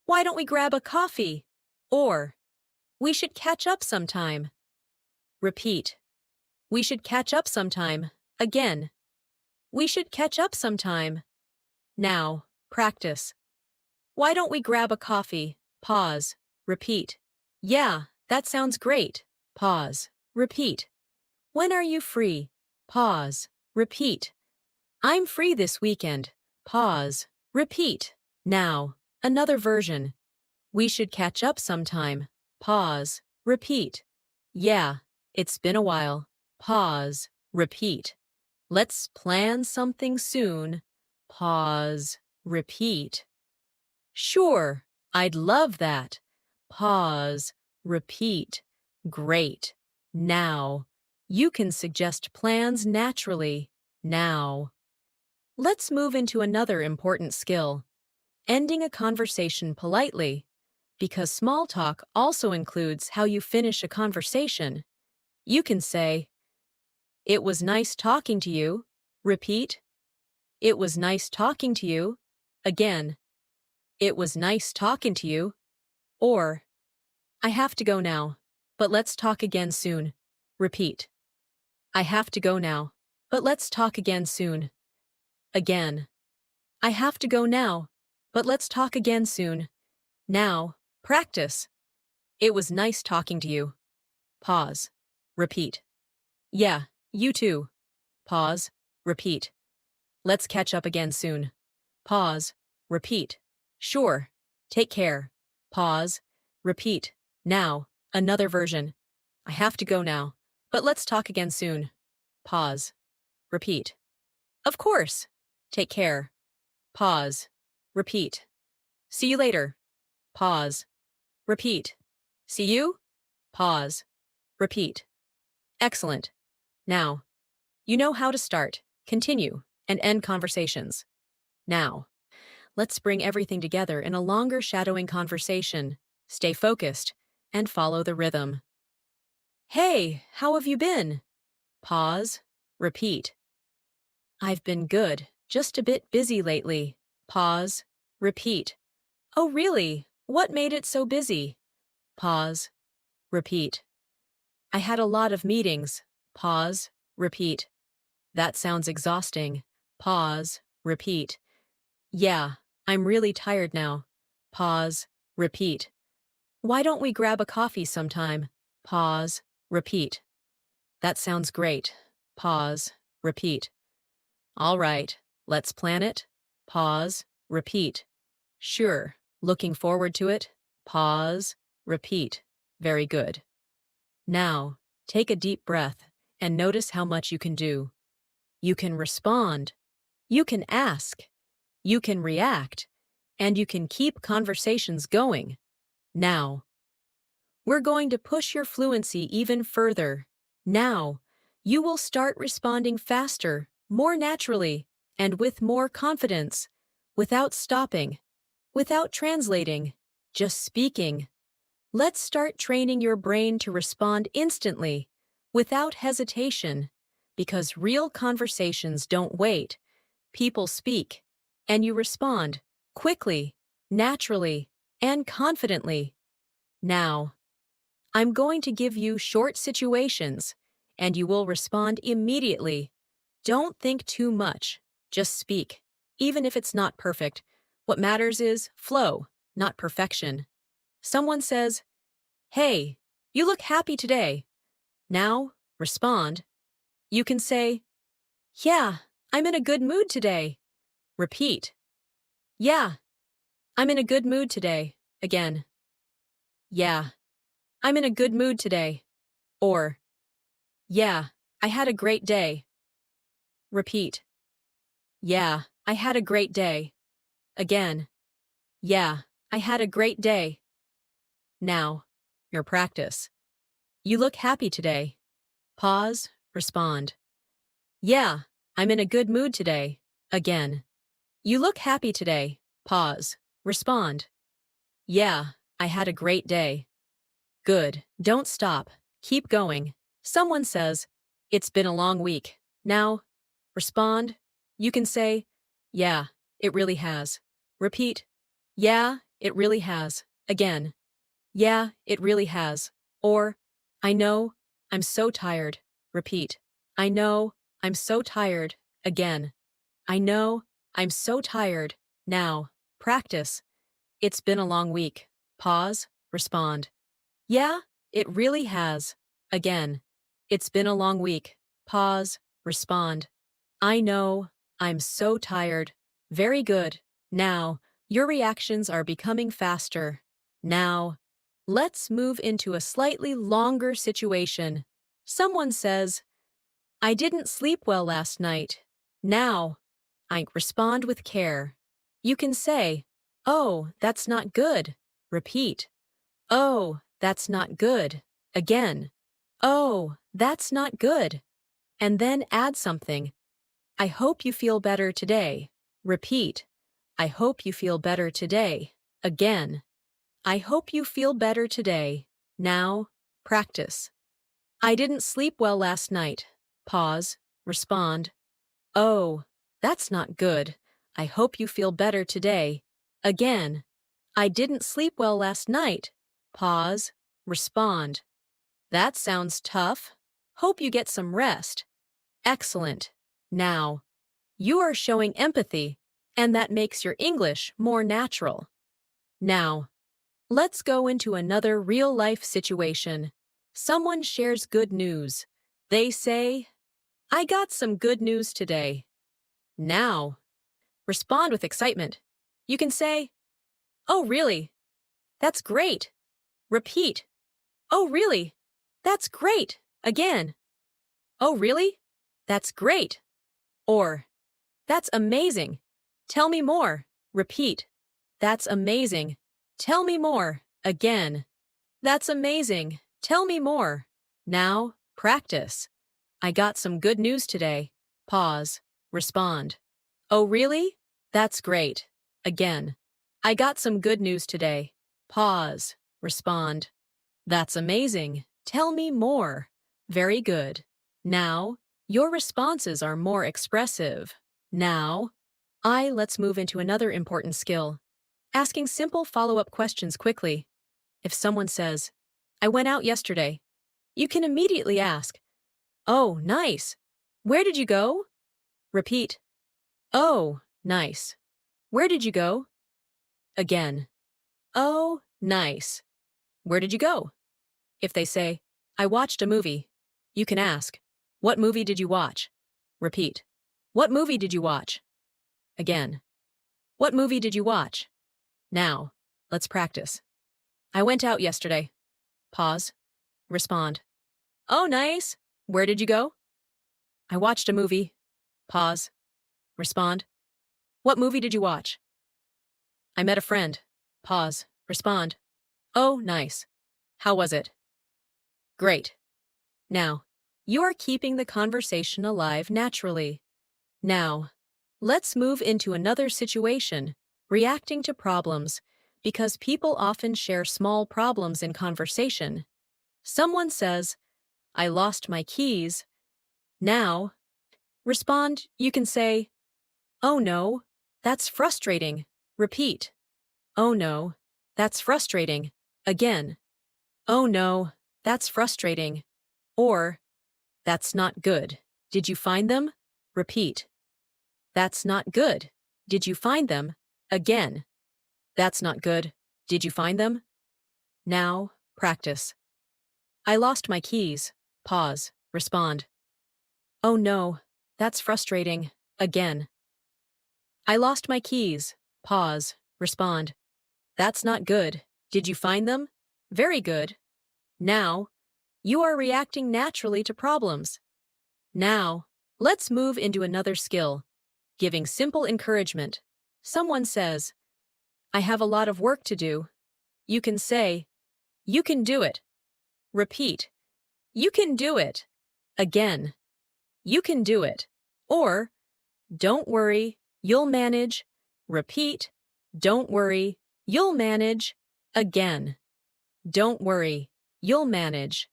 "Why don't we grab a coffee?" Or, "We should catch up sometime." Repeat. "We should catch up sometime." Again. "We should catch up sometime." Now, practice. Why don't we grab a coffee? Pause. Repeat. Yeah, that sounds great. Pause. Repeat. When are you free? Pause. Repeat. I'm free this weekend. Pause. Repeat. Now, another version. We should catch up sometime. Pause. Repeat. Yeah, it's been a while. Pause. Repeat. Let's plan something soon. Pause. Repeat. Sure, I'd love that. Pause. Repeat. Great. Now. You can suggest plans naturally. Now. Let's move into another important skill. Ending a conversation politely. Because small talk also includes how you finish a conversation. You can say, "It was nice talking to you." Repeat. "It was nice talking to you." Again. "It was nice talking to you." Or, "I have to go now, but let's talk again soon." Repeat. "I have to go now, but let's talk again soon." Again. "I have to go now, but let's talk again soon." Now, practice. It was nice talking to you. Pause. Repeat. Yeah, you too. Pause. Repeat. Let's catch up again soon. Pause. Repeat. Sure. Take care. Pause. Repeat. Now, another version. I have to go now, but let's talk again soon. Pause. Repeat. Of course. Take care. Pause. Repeat. See you later. Pause. Repeat. See you? Pause. Repeat. Excellent. Now, you know how to start, continue, and end conversations. Now, let's bring everything together in a longer shadowing conversation. Stay focused and follow the rhythm. Hey, how have you been? Pause. Repeat. I've been good, just a bit busy lately. Pause. Repeat. Oh, really? What made it so busy? Pause. Repeat. I had a lot of meetings. Pause. Repeat. That sounds exhausting. Pause. Repeat. Yeah, I'm really tired now. Pause. Repeat. Why don't we grab a coffee sometime? Pause. Repeat. That sounds great. Pause. Repeat. All right, let's plan it. Pause. Repeat. Sure. Looking forward to it. Pause. Repeat. Very good. Now, take a deep breath and notice how much you can do. You can respond. You can ask. You can react. And you can keep conversations going. Now, we're going to push your fluency even further. Now, you will start responding faster, more naturally, and with more confidence, without stopping, without translating, just speaking. Let's start training your brain to respond instantly, without hesitation, because real conversations don't wait. People speak, and you respond quickly, naturally, and confidently. Now, I'm going to give you short situations, and you will respond immediately. Don't think too much, just speak. even if it's not perfect. What matters is flow, not perfection. Someone says, "Hey, you look happy today." Now, respond. You can say, "Yeah, I'm in a good mood today." Repeat. "Yeah, I'm in a good mood today." Again. "Yeah, I'm in a good mood today." Or, "Yeah, I had a great day." Repeat. "Yeah, I had a great day." Again. "Yeah, I had a great day." Now, your practice. You look happy today. Pause, respond. "Yeah, I'm in a good mood today." Again. You look happy today. Pause, respond. "Yeah, I had a great day." Good. Don't stop. Keep going. Someone says, "It's been a long week." Now, respond. You can say, "Yeah, it really has." Repeat. "Yeah, it really has." Again. "Yeah, it really has." Or, "I know, I'm so tired." Repeat. "I know, I'm so tired." Again. "I know, I'm so tired." Now, practice. It's been a long week. Pause, respond. "Yeah, it really has." Again. "It's been a long week." Pause, respond. "I know, I'm so tired." Very good. Now, your reactions are becoming faster. Now, let's move into a slightly longer situation. Someone says, "I didn't sleep well last night." Now, I respond with care. You can say, "Oh, that's not good." Repeat. "Oh, that's not good." Again. "Oh, that's not good." And then add something. "I hope you feel better today." Repeat. "I hope you feel better today." Again. "I hope you feel better today." Now, practice. "I didn't sleep well last night." Pause. Respond. "Oh, that's not good. I hope you feel better today." Again. "I didn't sleep well last night." Pause. Respond. "That sounds tough. Hope you get some rest." Excellent. Now, you are showing empathy, and that makes your English more natural. Now, let's go into another real-life situation. Someone shares good news. They say, "I got some good news today." Now, respond with excitement. You can say, "Oh, really? That's great." Repeat. "Oh, really? That's great." Again. "Oh, really? That's great." Or, "That's amazing. Tell me more." Repeat. "That's amazing. Tell me more." Again. "That's amazing. Tell me more." Now, practice. "I got some good news today." Pause. Respond. "Oh, really? That's great." Again. "I got some good news today." Pause. Respond. "That's amazing. Tell me more." Very good. Now, your responses are more expressive. Now, let's move into another important skill. Asking simple follow-up questions quickly. If someone says, "I went out yesterday," you can immediately ask, "Oh, nice. Where did you go?" Repeat, "Oh, nice. Where did you go?" Again, "Oh, nice. Where did you go?" If they say, "I watched a movie," you can ask, "What movie did you watch?" Repeat, "What movie did you watch?" Again, "What movie did you watch?" Now, let's practice. "I went out yesterday." Pause. Respond. "Oh, nice. Where did you go?" "I watched a movie." Pause. Respond. "What movie did you watch?" "I met a friend." Pause. Respond. "Oh, nice. How was it?" Great. Now, you are keeping the conversation alive naturally. Now, let's move into another situation, reacting to problems, because people often share small problems in conversation. Someone says, "I lost my keys." Now, respond, you can say, "Oh no, that's frustrating." Repeat, "Oh no, that's frustrating." Again, "Oh no, that's frustrating." Or, "That's not good. Did you find them?" Repeat, "That's not good. Did you find them? Again. That's not good. Did you find them? Now, practice. I lost my keys. Pause. Respond. Oh no, that's frustrating. Again. I lost my keys. Pause. Respond. That's not good. Did you find them? Very good. Now, you are reacting naturally to problems. Now, let's move into another skill, giving simple encouragement. Someone says, I have a lot of work to do. You can say, you can do it. Repeat, you can do it. Again, you can do it. Or, don't worry, you'll manage. Repeat, don't worry, you'll manage. Again, don't worry, you'll manage.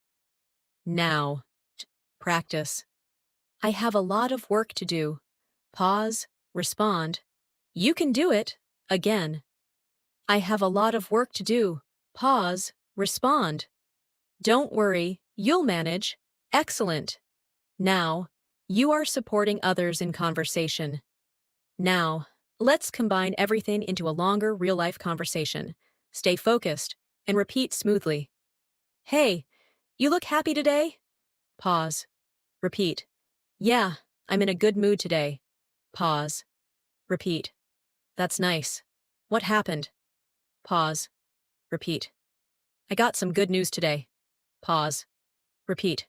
Now, practice. I have a lot of work to do. Pause, respond. You can do it. Again. I have a lot of work to do. Pause, respond. Don't worry, you'll manage. Excellent. Now, you are supporting others in conversation. Now, let's combine everything into a longer real-life conversation. Stay focused and repeat smoothly. Hey, you look happy today? Pause. Repeat. Yeah, I'm in a good mood today. Pause. Repeat. That's nice. What happened? Pause. Repeat. I got some good news today. Pause. Repeat.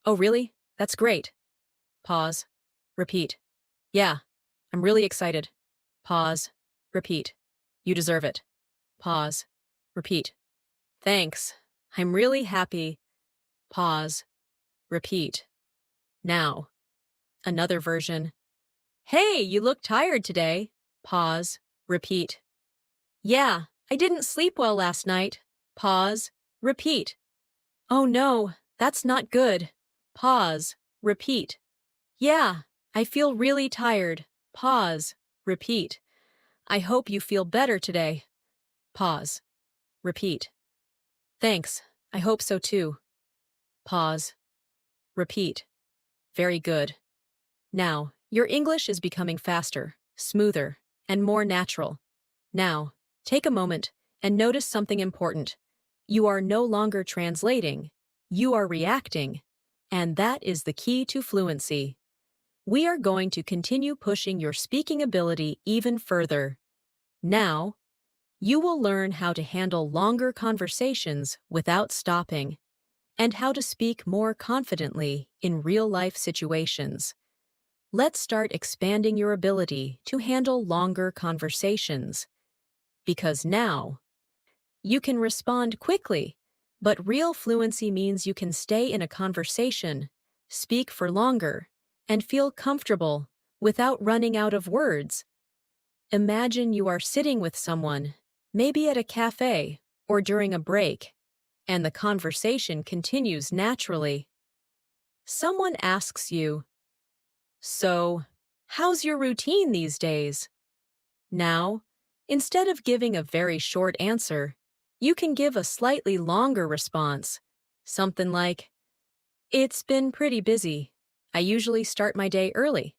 Oh, really? That's great. Pause. Repeat. Yeah, I'm really excited. Pause. Repeat. You deserve it. Pause. Repeat. Thanks. I'm really happy. Pause. Repeat. Now. Another version. Hey, you look tired today. Pause. Repeat. Yeah, I didn't sleep well last night. Pause. Repeat. Oh no, that's not good. Pause. Repeat. Yeah, I feel really tired. Pause. Repeat. I hope you feel better today. Pause. Repeat. Thanks, I hope so too. Pause. Repeat. Very good. Now, your English is becoming faster, smoother, and more natural. Now, take a moment and notice something important. You are no longer translating, you are reacting, and that is the key to fluency. We are going to continue pushing your speaking ability even further. Now, you will learn how to handle longer conversations without stopping, and how to speak more confidently in real-life situations. Let's start expanding your ability to handle longer conversations. Because now, you can respond quickly, but real fluency means you can stay in a conversation, speak for longer, and feel comfortable without running out of words. Imagine you are sitting with someone, maybe at a cafe or during a break, and the conversation continues naturally. Someone asks you, "So, how's your routine these days?" Now, instead of giving a very short answer, you can give a slightly longer response. Something like, "It's been pretty busy. I usually start my day early.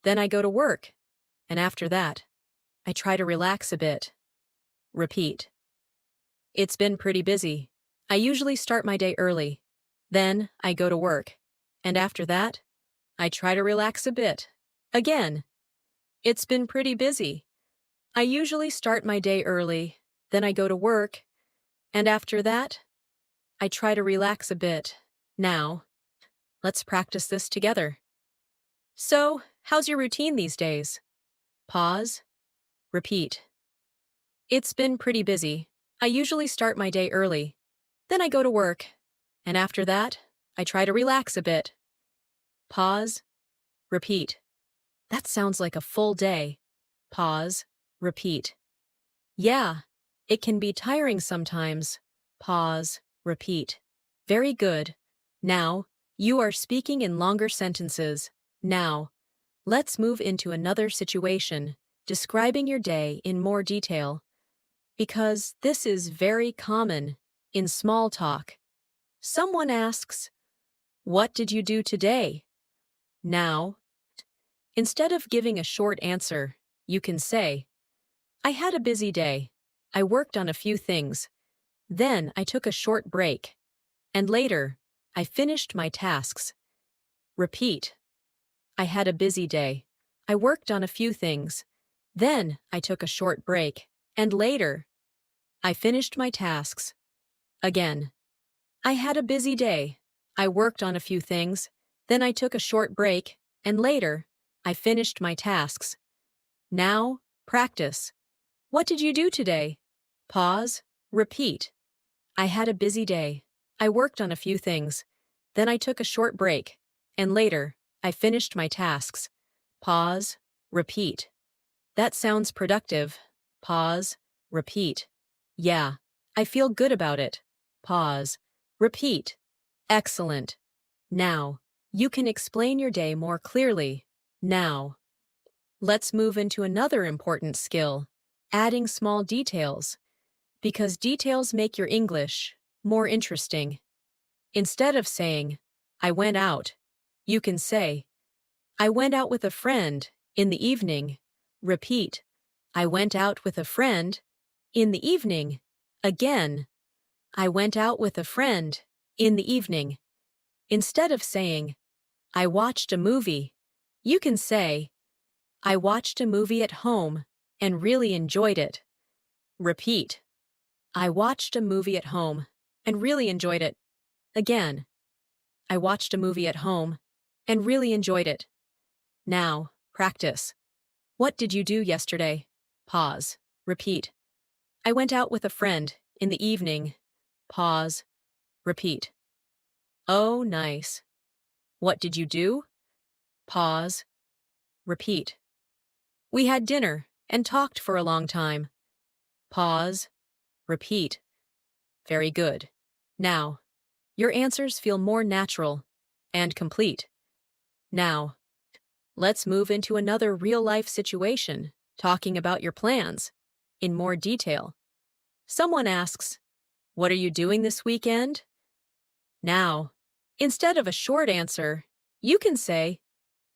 Then I go to work. And after that, I try to relax a bit." Repeat. It's been pretty busy. I usually start my day early. Then I go to work. And after that, I try to relax a bit. Again. It's been pretty busy. I usually start my day early. Then I go to work. And after that, I try to relax a bit. Now, let's practice this together. So, how's your routine these days? Pause. Repeat. It's been pretty busy. I usually start my day early. Then I go to work. And after that, I try to relax a bit. Pause. Repeat. That sounds like a full day. Pause. Repeat. Yeah, it can be tiring sometimes. Pause. Repeat. Very good. Now, you are speaking in longer sentences. Now, let's move into another situation, describing your day in more detail. Because this is very common in small talk. Someone asks, "What did you do today?" Now, instead of giving a short answer, You can say, I had a busy day. I worked on a few things. Then I took a short break. And later, I finished my tasks. Repeat. I had a busy day. I worked on a few things. Then I took a short break. And later, I finished my tasks. Again. I had a busy day. I worked on a few things. Then I took a short break. And later, I finished my tasks. Now, practice. What did you do today? Pause. Repeat. I had a busy day. I worked on a few things. Then I took a short break. And later, I finished my tasks. Pause. Repeat. That sounds productive. Pause. Repeat. Yeah. I feel good about it. Pause. Repeat. Excellent. Now, you can explain your day more clearly. Now, let's move into another important skill, adding small details. Because details make your English more interesting. Instead of saying, I went out, you can say, I went out with a friend in the evening. Repeat. I went out with a friend in the evening. Again. I went out with a friend in the evening. Instead of saying, I watched a movie, you can say, I watched a movie at home and really enjoyed it. Repeat. I watched a movie at home and really enjoyed it. Again. I watched a movie at home and really enjoyed it. Now, practice. What did you do yesterday? Pause. Repeat. I went out with a friend in the evening. Pause. Repeat. Oh, nice. What did you do? Pause. Repeat. We had dinner and talked for a long time. Pause. Repeat. Very good. Now, your answers feel more natural and complete. Now, let's move into another real-life situation, talking about your plans in more detail. Someone asks, what are you doing this weekend? Now, instead of a short answer, you can say,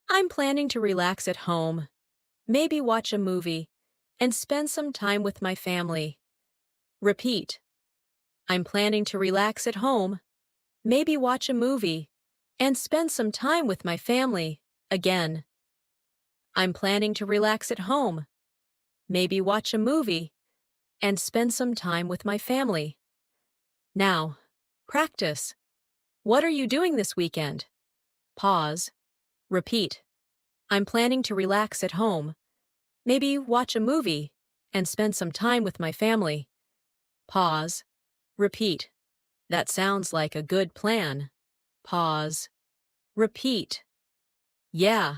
I'm planning to relax at home, maybe watch a movie, and spend some time with my family. Repeat. I'm planning to relax at home, maybe watch a movie, and spend some time with my family. Again. I'm planning to relax at home, maybe watch a movie, and spend some time with my family. Now, practice. What are you doing this weekend? Pause. Repeat. I'm planning to relax at home, maybe watch a movie, and spend some time with my family. Pause. Repeat. That sounds like a good plan. Pause. Repeat. Yeah.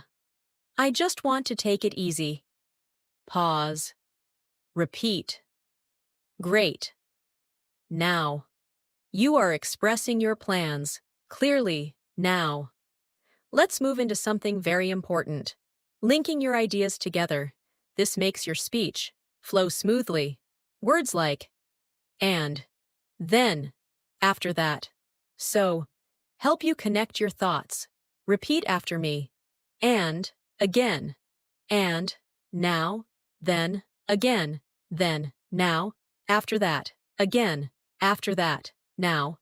I just want to take it easy. Pause. Repeat. Great. Now. You are expressing your plans clearly now. Let's move into something very important. Linking your ideas together. This makes your speech flow smoothly. Words like and, then, after that. So, help you connect your thoughts. Repeat after me. And, again. And, now, then, again. Then, now, after that. Again, after that. Now.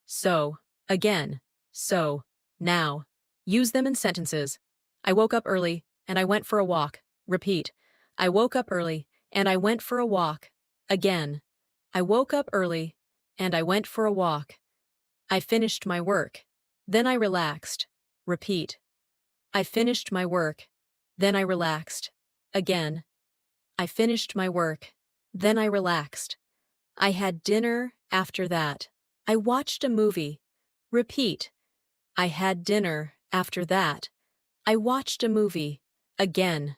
So, again. So, now. Use them in sentences. I woke up early, and I went for a walk. Repeat. I woke up early, and I went for a walk. Again. I woke up early, and I went for a walk. I finished my work. Then I relaxed. Repeat. I finished my work. Then I relaxed. Again. I finished my work. Then I relaxed. I had dinner after that. I watched a movie. Repeat. I had dinner after that. I watched a movie. Again.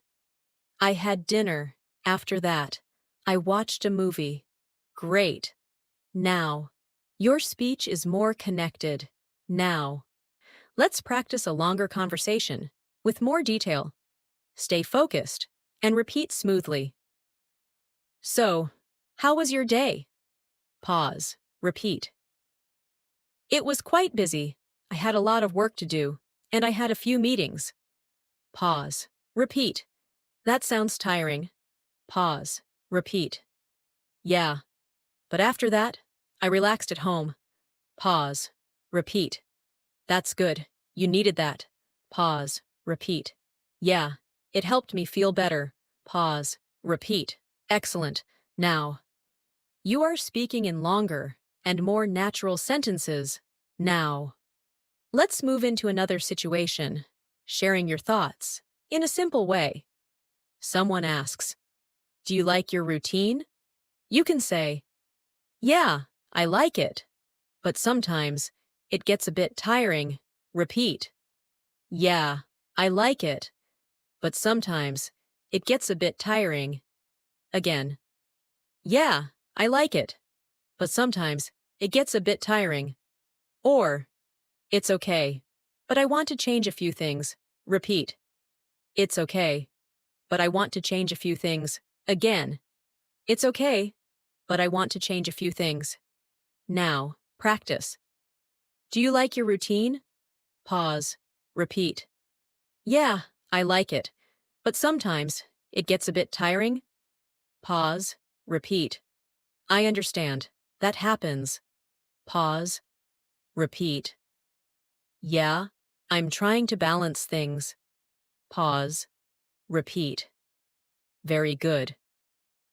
I had dinner after that. I watched a movie. Great. Now. Your speech is more connected. Now. Let's practice a longer conversation with more detail. Stay focused and repeat smoothly. So, how was your day? Pause. Repeat. It was quite busy. I had a lot of work to do, and I had a few meetings. Pause. Repeat. That sounds tiring. Pause. Repeat. Yeah. But after that, I relaxed at home. Pause. Repeat. That's good. You needed that. Pause. Repeat. Yeah. It helped me feel better. Pause. Repeat. Excellent. Now, you are speaking in longer and more natural sentences. Now, let's move into another situation, sharing your thoughts in a simple way. Someone asks, "Do you like your routine?" You can say, "Yeah, I like it, but sometimes it gets a bit tiring." Repeat. Yeah, I like it, but sometimes it gets a bit tiring. Again. Yeah, I like it, but sometimes it gets a bit tiring. Or, it's okay, but I want to change a few things. Repeat. It's okay, but I want to change a few things. Again. It's okay, but I want to change a few things. Now, practice. Do you like your routine? Pause. Repeat. Yeah, I like it, but sometimes it gets a bit tiring. Pause. Repeat. I understand. That happens. Pause. Repeat. Yeah, I'm trying to balance things. Pause. Repeat. Very good.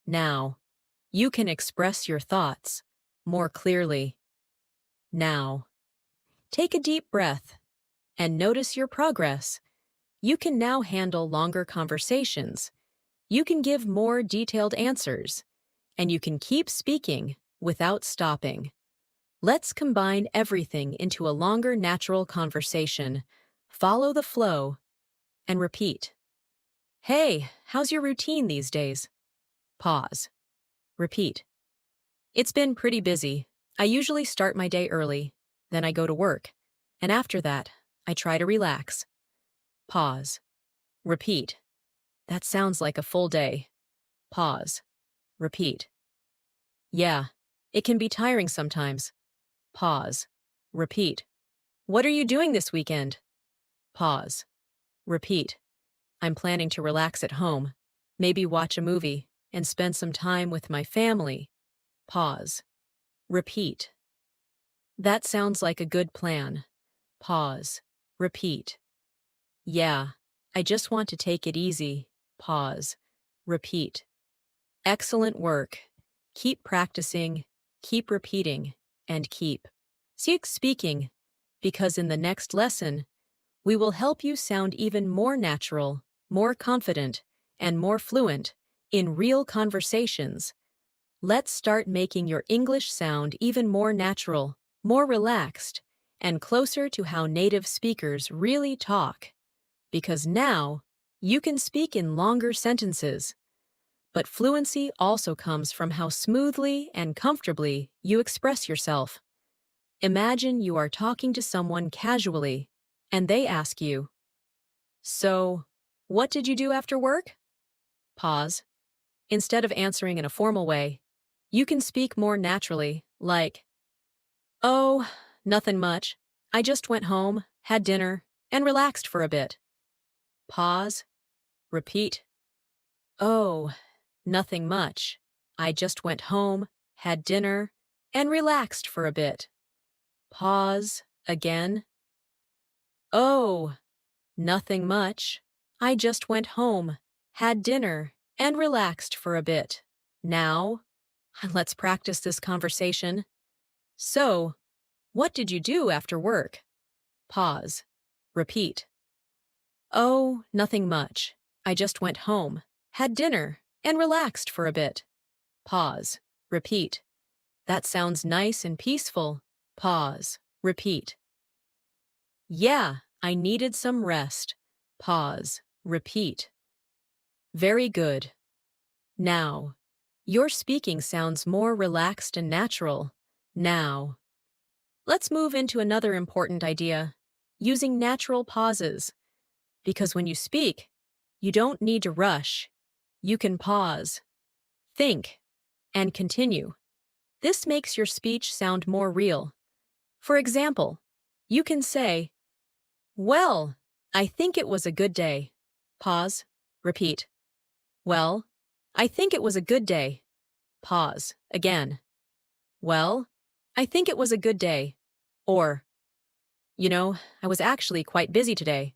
Now, you can express your thoughts more clearly. Now, take a deep breath and notice your progress. You can now handle longer conversations. You can give more detailed answers, and you can keep speaking without stopping. Let's combine everything into a longer natural conversation. Follow the flow and repeat. Hey, how's your routine these days? Pause. Repeat. It's been pretty busy. I usually start my day early, then I go to work, and after that, I try to relax. Pause. Repeat. That sounds like a full day. Pause. Repeat. Yeah, it can be tiring sometimes. Pause. Repeat. What are you doing this weekend? Pause. Repeat. I'm planning to relax at home, maybe watch a movie, and spend some time with my family. Pause. Repeat. That sounds like a good plan. Pause. Repeat. Yeah, I just want to take it easy. Pause. Repeat. Excellent work. Keep practicing, keep repeating, and keep speaking, because in the next lesson, we will help you sound even more natural, more confident, and more fluent in real conversations. Let's start making your English sound even more natural, more relaxed, and closer to how native speakers really talk. Because now, you can speak in longer sentences. But fluency also comes from how smoothly and comfortably you express yourself. Imagine you are talking to someone casually, and they ask you, "So, what did you do after work?" Pause. Instead of answering in a formal way, you can speak more naturally, like, "Oh, nothing much. I just went home, had dinner, and relaxed for a bit." Pause. Repeat. "Oh, nothing much. I just went home, had dinner, and relaxed for a bit." Pause. Again. "Oh, nothing much. I just went home, had dinner, and relaxed for a bit." Now, let's practice this conversation. So, what did you do after work? Pause. Repeat. "Oh, nothing much. I just went home, had dinner, and relaxed for a bit." Pause. Repeat. That sounds nice and peaceful. Pause. Repeat. Yeah, I needed some rest. Pause. Repeat. Very good. Now, your speaking sounds more relaxed and natural. Now, let's move into another important idea, using natural pauses. Because when you speak, you don't need to rush. You can pause, think, and continue. This makes your speech sound more real. For example, you can say, "Well, I think it was a good day." Pause. Repeat. Well, I think it was a good day. Pause. Again. Well, I think it was a good day. Or, I was actually quite busy today.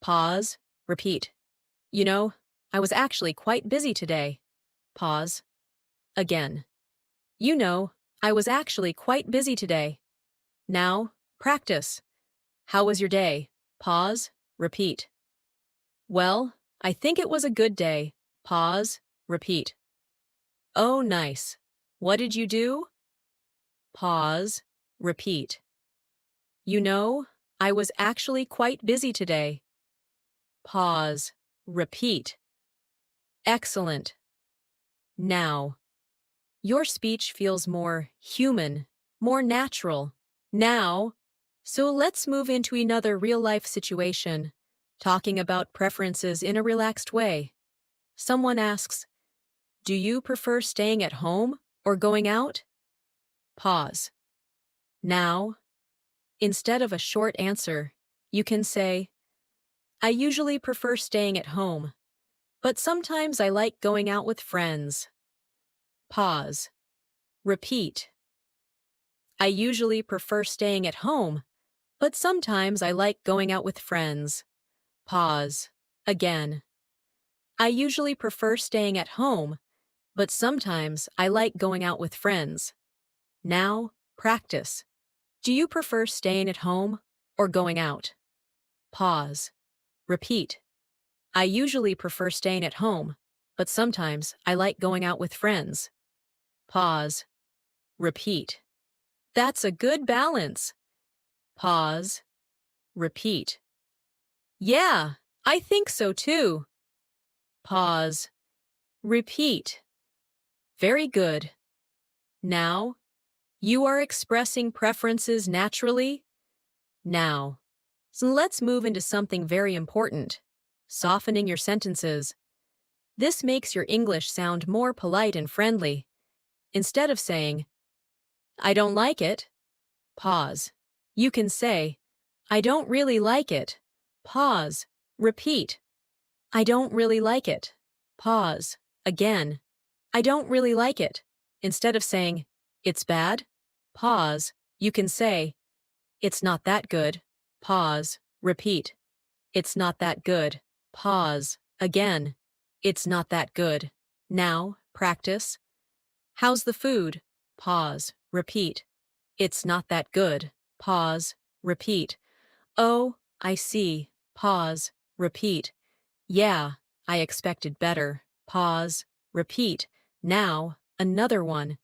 Pause. Repeat. You know, I was actually quite busy today. Pause. Again. I was actually quite busy today. Now, practice. How was your day? Pause. Repeat. Well, I think it was a good day. Pause. Repeat. Oh, nice. What did you do? Pause. Repeat. I was actually quite busy today. Pause. Repeat. Excellent. Now. Your speech feels more human, more natural. Now. So let's move into another real-life situation, talking about preferences in a relaxed way. Someone asks, do you prefer staying at home or going out? Pause. Now. Instead of a short answer, you can say, I usually prefer staying at home, but sometimes I like going out with friends. Pause. Repeat. I usually prefer staying at home, but sometimes I like going out with friends. Pause. Again. I usually prefer staying at home, but sometimes I like going out with friends. Now, practice. Do you prefer staying at home or going out? Pause. Repeat. I usually prefer staying at home, but sometimes I like going out with friends. Pause. Repeat. That's a good balance. Pause. Repeat. Yeah, I think so too. Pause. Repeat. Very good. Now, you are expressing preferences naturally. Now, so let's move into something very important, softening your sentences. This makes your English sound more polite and friendly. Instead of saying, I don't like it, pause. You can say, I don't really like it. Pause. Repeat. I don't really like it. Pause. Again. I don't really like it. Instead of saying, it's bad, pause. You can say, it's not that good. Pause. Repeat. It's not that good. Pause. Again. It's not that good. Now, practice. How's the food? Pause. Repeat. It's not that good. Pause. Repeat. Oh, I see. Pause. Repeat. Yeah, I expected better. Pause. Repeat. Now, another one.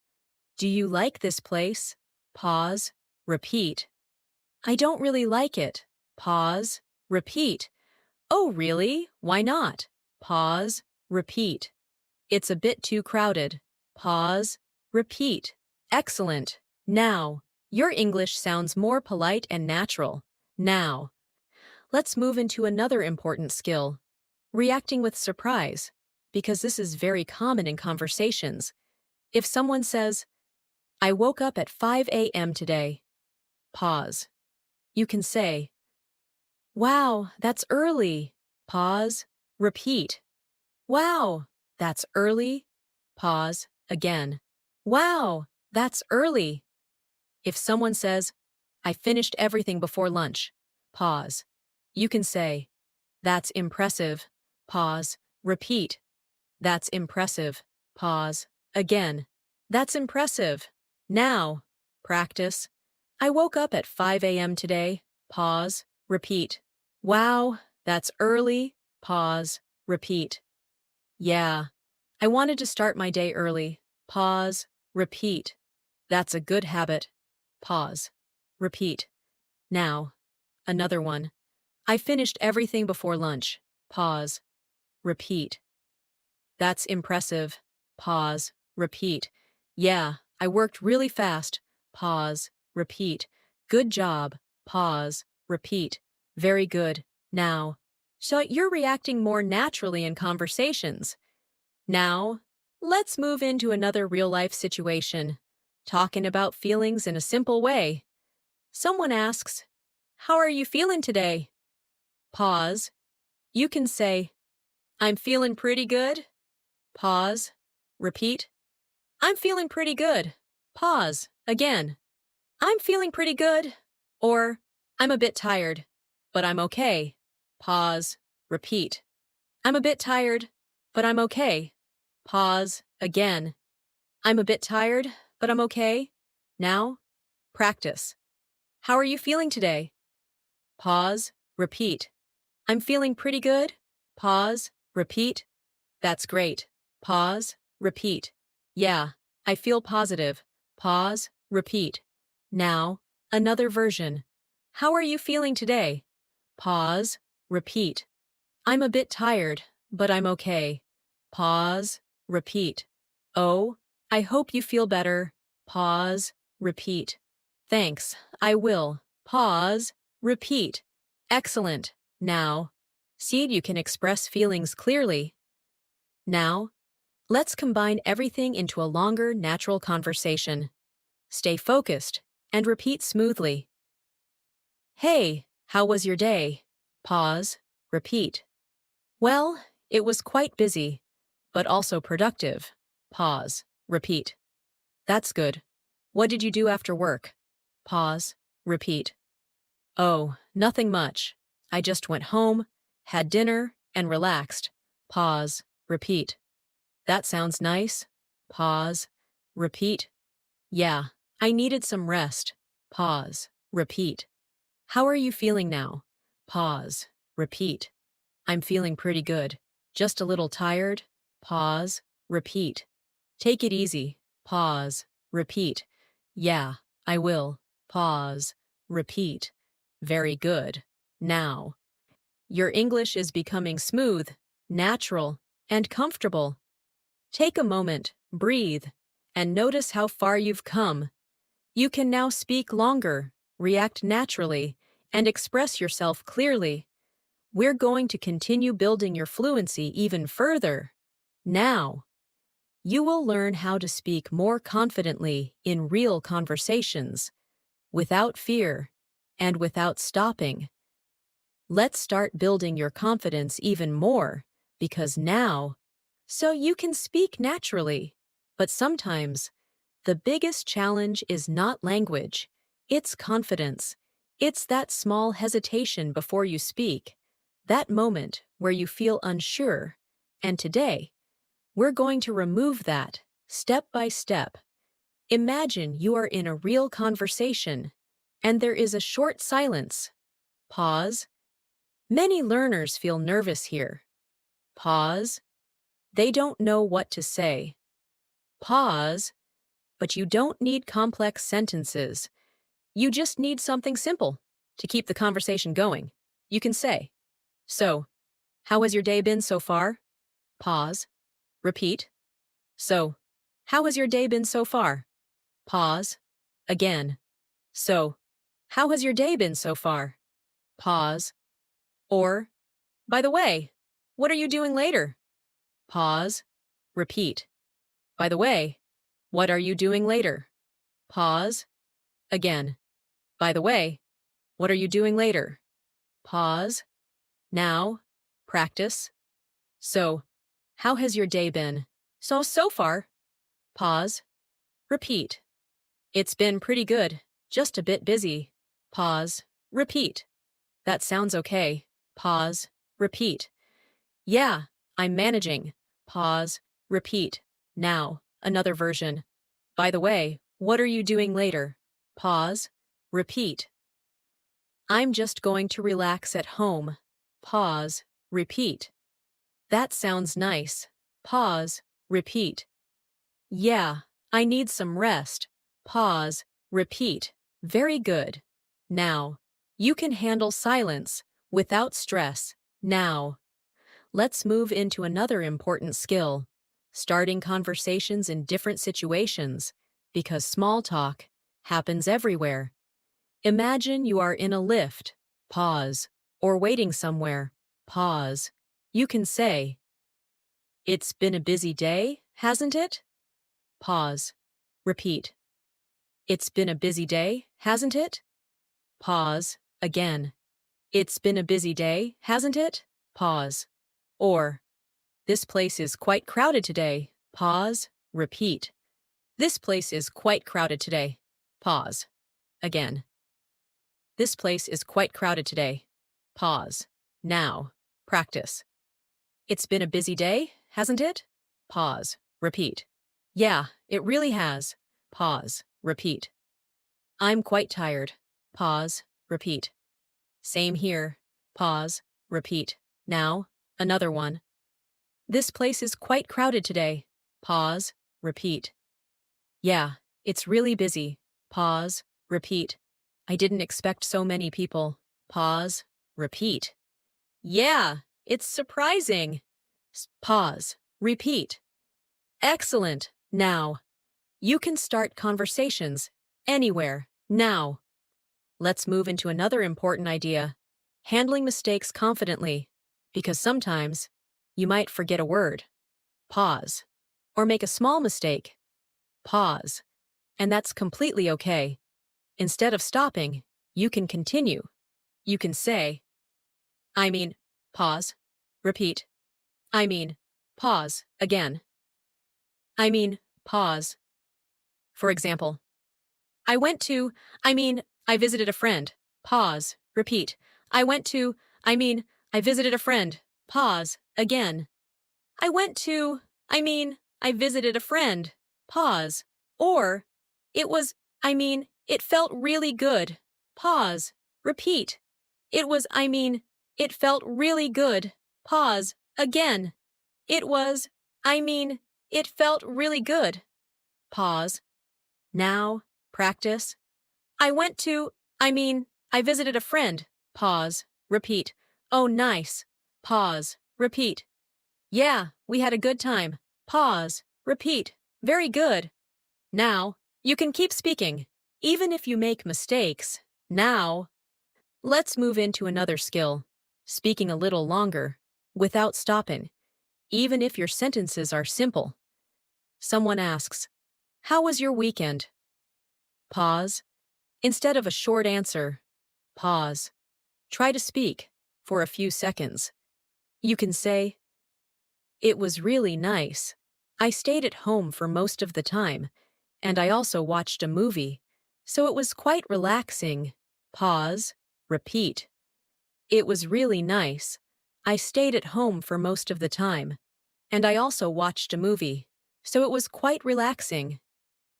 Do you like this place? Pause. Repeat. I don't really like it. Pause. Repeat. Oh, really? Why not? Pause. Repeat. It's a bit too crowded. Pause. Repeat. Excellent. Now, your English sounds more polite and natural. Now, let's move into another important skill, reacting with surprise, because this is very common in conversations. If someone says, I woke up at 5 a.m. today, pause. You can say, wow, that's early. Pause. Repeat. Wow, that's early. Pause. Again. Wow, that's early. If someone says, I finished everything before lunch, pause. You can say, that's impressive. Pause. Repeat. That's impressive. Pause. Again. That's impressive. Now. Practice. I woke up at 5 a.m. today. Pause. Repeat. Wow, that's early. Pause. Repeat. Yeah. I wanted to start my day early. Pause. Repeat. That's a good habit. Pause. Repeat. Now. Another one. I finished everything before lunch. Pause. Repeat. That's impressive. Pause. Repeat. Yeah, I worked really fast. Pause. Repeat. Good job. Pause. Repeat. Very good. Now. So you're reacting more naturally in conversations. Now, let's move into another real-life situation, talking about feelings in a simple way. Someone asks, how are you feeling today? Pause. You can say, I'm feeling pretty good. Pause. Repeat. I'm feeling pretty good. Pause. Again. I'm feeling pretty good. Or, I'm a bit tired, but I'm okay. Pause. Repeat. I'm a bit tired, but I'm okay. Pause. Again. I'm a bit tired, but I'm okay. Now, practice. How are you feeling today? Pause. Repeat. I'm feeling pretty good. Pause. Repeat. That's great. Pause. Repeat. Yeah, I feel positive. Pause. Repeat. Now, another version. How are you feeling today? Pause. Repeat. I'm a bit tired, but I'm okay. Pause. Repeat. Oh, I hope you feel better. Pause. Repeat. Thanks, I will. Pause. Repeat. Excellent. Now, see you can express feelings clearly. Now, let's combine everything into a longer, natural conversation. Stay focused and repeat smoothly. Hey, how was your day? Pause. Repeat. Well, it was quite busy, but also productive. Pause. Repeat. That's good. What did you do after work? Pause. Repeat. Oh, nothing much. I just went home, had dinner, and relaxed. Pause. Repeat. That sounds nice. Pause. Repeat. Yeah, I needed some rest. Pause. Repeat. How are you feeling now? Pause. Repeat. I'm feeling pretty good. Just a little tired. Pause. Repeat. Take it easy. Pause. Repeat. Yeah, I will. Pause. Repeat. Very good. Now, your English is becoming smooth, natural, and comfortable. Take a moment, breathe, and notice how far you've come. You can now speak longer, react naturally, and express yourself clearly. We're going to continue building your fluency even further. Now, you will learn how to speak more confidently in real conversations, without fear, and without stopping. Let's start building your confidence even more, because now, so you can speak naturally. But sometimes, the biggest challenge is not language, it's confidence. It's that small hesitation before you speak, that moment where you feel unsure. And today, we're going to remove that, step by step. Imagine you are in a real conversation, and there is a short silence. Pause. Many learners feel nervous here. Pause. They don't know what to say. Pause. But you don't need complex sentences. You just need something simple to keep the conversation going. You can say, So, how has your day been so far? Pause. Repeat. So, how has your day been so far? Pause. Again. So, how has your day been so far? Pause. Or, by the way, what are you doing later? Pause. Repeat. By the way, what are you doing later? Pause. Again. By the way, what are you doing later? Pause. Now. Practice. So, how has your day been? So far. Pause. Repeat. It's been pretty good, just a bit busy. Pause. Repeat. That sounds okay. Pause. Repeat. Yeah, I'm managing. Pause. Repeat. Now, another version. By the way, what are you doing later? Pause. Repeat. I'm just going to relax at home. Pause. Repeat. That sounds nice. Pause. Repeat. Yeah, I need some rest. Pause. Repeat. Very good. Now, you can handle silence without stress. Now, let's move into another important skill, starting conversations in different situations, because small talk happens everywhere. Imagine you are in a lift. Pause. Or waiting somewhere. Pause. You can say, It's been a busy day, hasn't it? Pause. Repeat. It's been a busy day, hasn't it? Pause. Again. It's been a busy day, hasn't it? Pause. Or, This place is quite crowded today. Pause. Repeat. This place is quite crowded today. Pause. Again. This place is quite crowded today. Pause. Now. Practice. It's been a busy day, hasn't it? Pause. Repeat. Yeah, it really has. Pause. Repeat. I'm quite tired. Pause. Repeat. Same here. Pause. Repeat. Now, another one. This place is quite crowded today. Pause. Repeat. Yeah, it's really busy. Pause. Repeat. I didn't expect so many people. Pause. Repeat. Yeah, it's surprising. Pause. Repeat. Excellent. Now, you can start conversations anywhere. Now, let's move into another important idea. Handling mistakes confidently. Because sometimes, you might forget a word. Pause. Or make a small mistake. Pause. And that's completely okay. Instead of stopping, you can continue. You can say, pause. Repeat. Pause. Again. Pause. For example, I went to, I visited a friend. Pause. Repeat. I went to, I visited a friend. Pause. Again. I went to, I visited a friend. Pause. Or, it was, it felt really good. Pause. Repeat. It was, it felt really good. Pause. Again. It was, it felt really good. Pause. Now, practice. I went to, I visited a friend. Pause. Repeat. Oh, nice. Pause. Repeat. Yeah, we had a good time. Pause. Repeat. Very good. Now, you can keep speaking, even if you make mistakes. Now, let's move into another skill. Speaking a little longer, without stopping, even if your sentences are simple. Someone asks, how was your weekend? Pause. Instead of a short answer, pause. Try to speak for a few seconds. You can say, it was really nice. I stayed at home for most of the time, and I also watched a movie, so it was quite relaxing. Pause. Repeat. It was really nice. I stayed at home for most of the time, and I also watched a movie, so it was quite relaxing.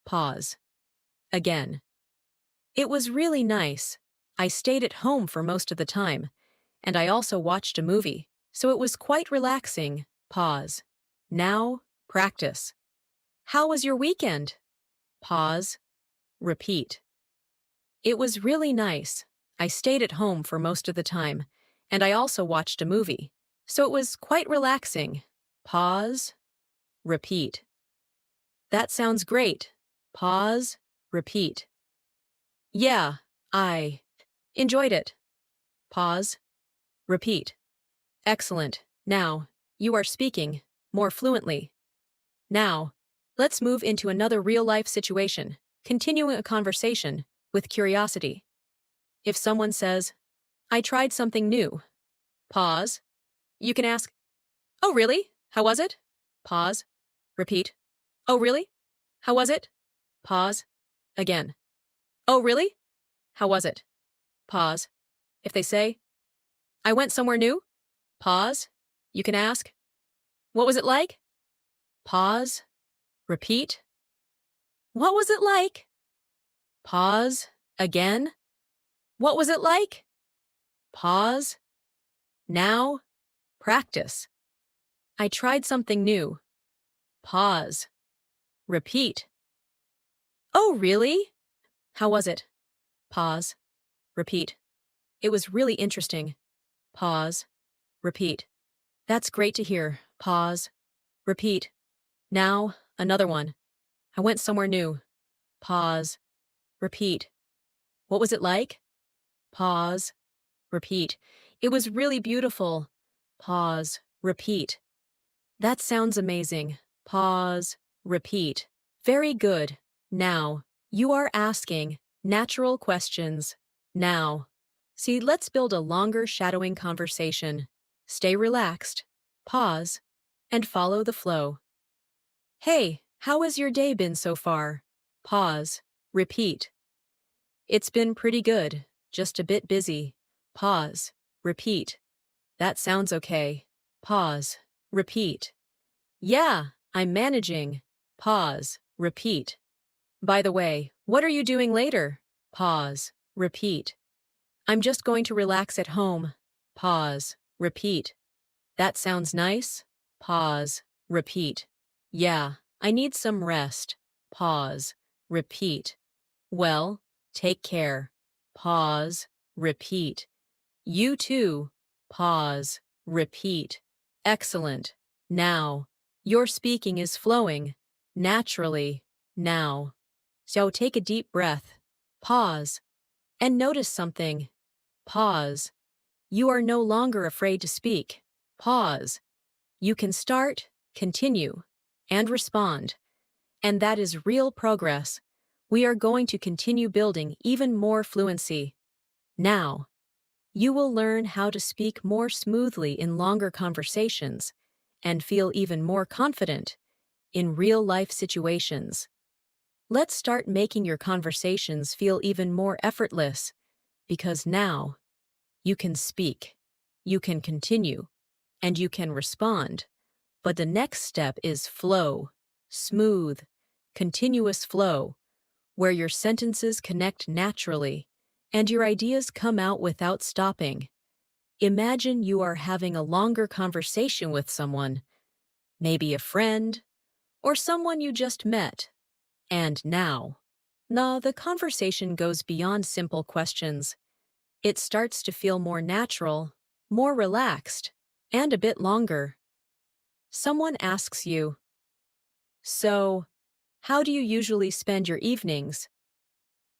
Pause. Again. It was really nice. I stayed at home for most of the time, and I also watched a movie, so it was quite relaxing. Pause. Now, practice. How was your weekend? Pause. Repeat. It was really nice. I stayed at home for most of the time, and I also watched a movie, so it was quite relaxing. Pause. Repeat. That sounds great. Pause. Repeat. Yeah, I enjoyed it. Pause. Repeat. Excellent. Now, you are speaking more fluently. Now, let's move into another real-life situation, continuing a conversation with curiosity. If someone says, I tried something new, pause. You can ask, oh, really? How was it? Pause. Repeat. Oh, really? How was it? Pause. Again. Oh, really? How was it? Pause. If they say, I went somewhere new, pause. You can ask, what was it like? Pause. Repeat. What was it like? Pause. Again. What was it like? Pause. Now, practice. I tried something new. Pause. Repeat. Oh, really? How was it? Pause. Repeat. It was really interesting. Pause. Repeat. That's great to hear. Pause. Repeat. Now, another one. I went somewhere new. Pause. Repeat. What was it like? Pause. Repeat. It was really beautiful. Pause. Repeat. That sounds amazing. Pause. Repeat. Very good. Now, you are asking natural questions. Now. See, let's build a longer shadowing conversation. Stay relaxed. Pause. and follow the flow. Hey, how has your day been so far? Pause. Repeat. It's been pretty good, just a bit busy. Pause. Repeat. That sounds okay. Pause. Repeat. Yeah, I'm managing. Pause. Repeat. By the way, what are you doing later? Pause. Repeat. I'm just going to relax at home. Pause. Repeat. That sounds nice. Pause. Repeat. Yeah, I need some rest. Pause. Repeat. Well, take care. Pause. Repeat. You too. Pause. Repeat. Excellent. Now. Your speaking is flowing. Naturally. Now. So take a deep breath. Pause. And notice something. Pause. You are no longer afraid to speak. Pause. You can start, continue, and respond. And that is real progress. We are going to continue building even more fluency. Now, you will learn how to speak more smoothly in longer conversations and feel even more confident in real-life situations. Let's start making your conversations feel even more effortless, because now you can speak, you can continue, and you can respond. But the next step is flow, smooth, continuous flow, where your sentences connect naturally and your ideas come out without stopping. Imagine you are having a longer conversation with someone, maybe a friend, or someone you just met. And now, the conversation goes beyond simple questions. It starts to feel more natural, more relaxed, and a bit longer. Someone asks you, "So, how do you usually spend your evenings?"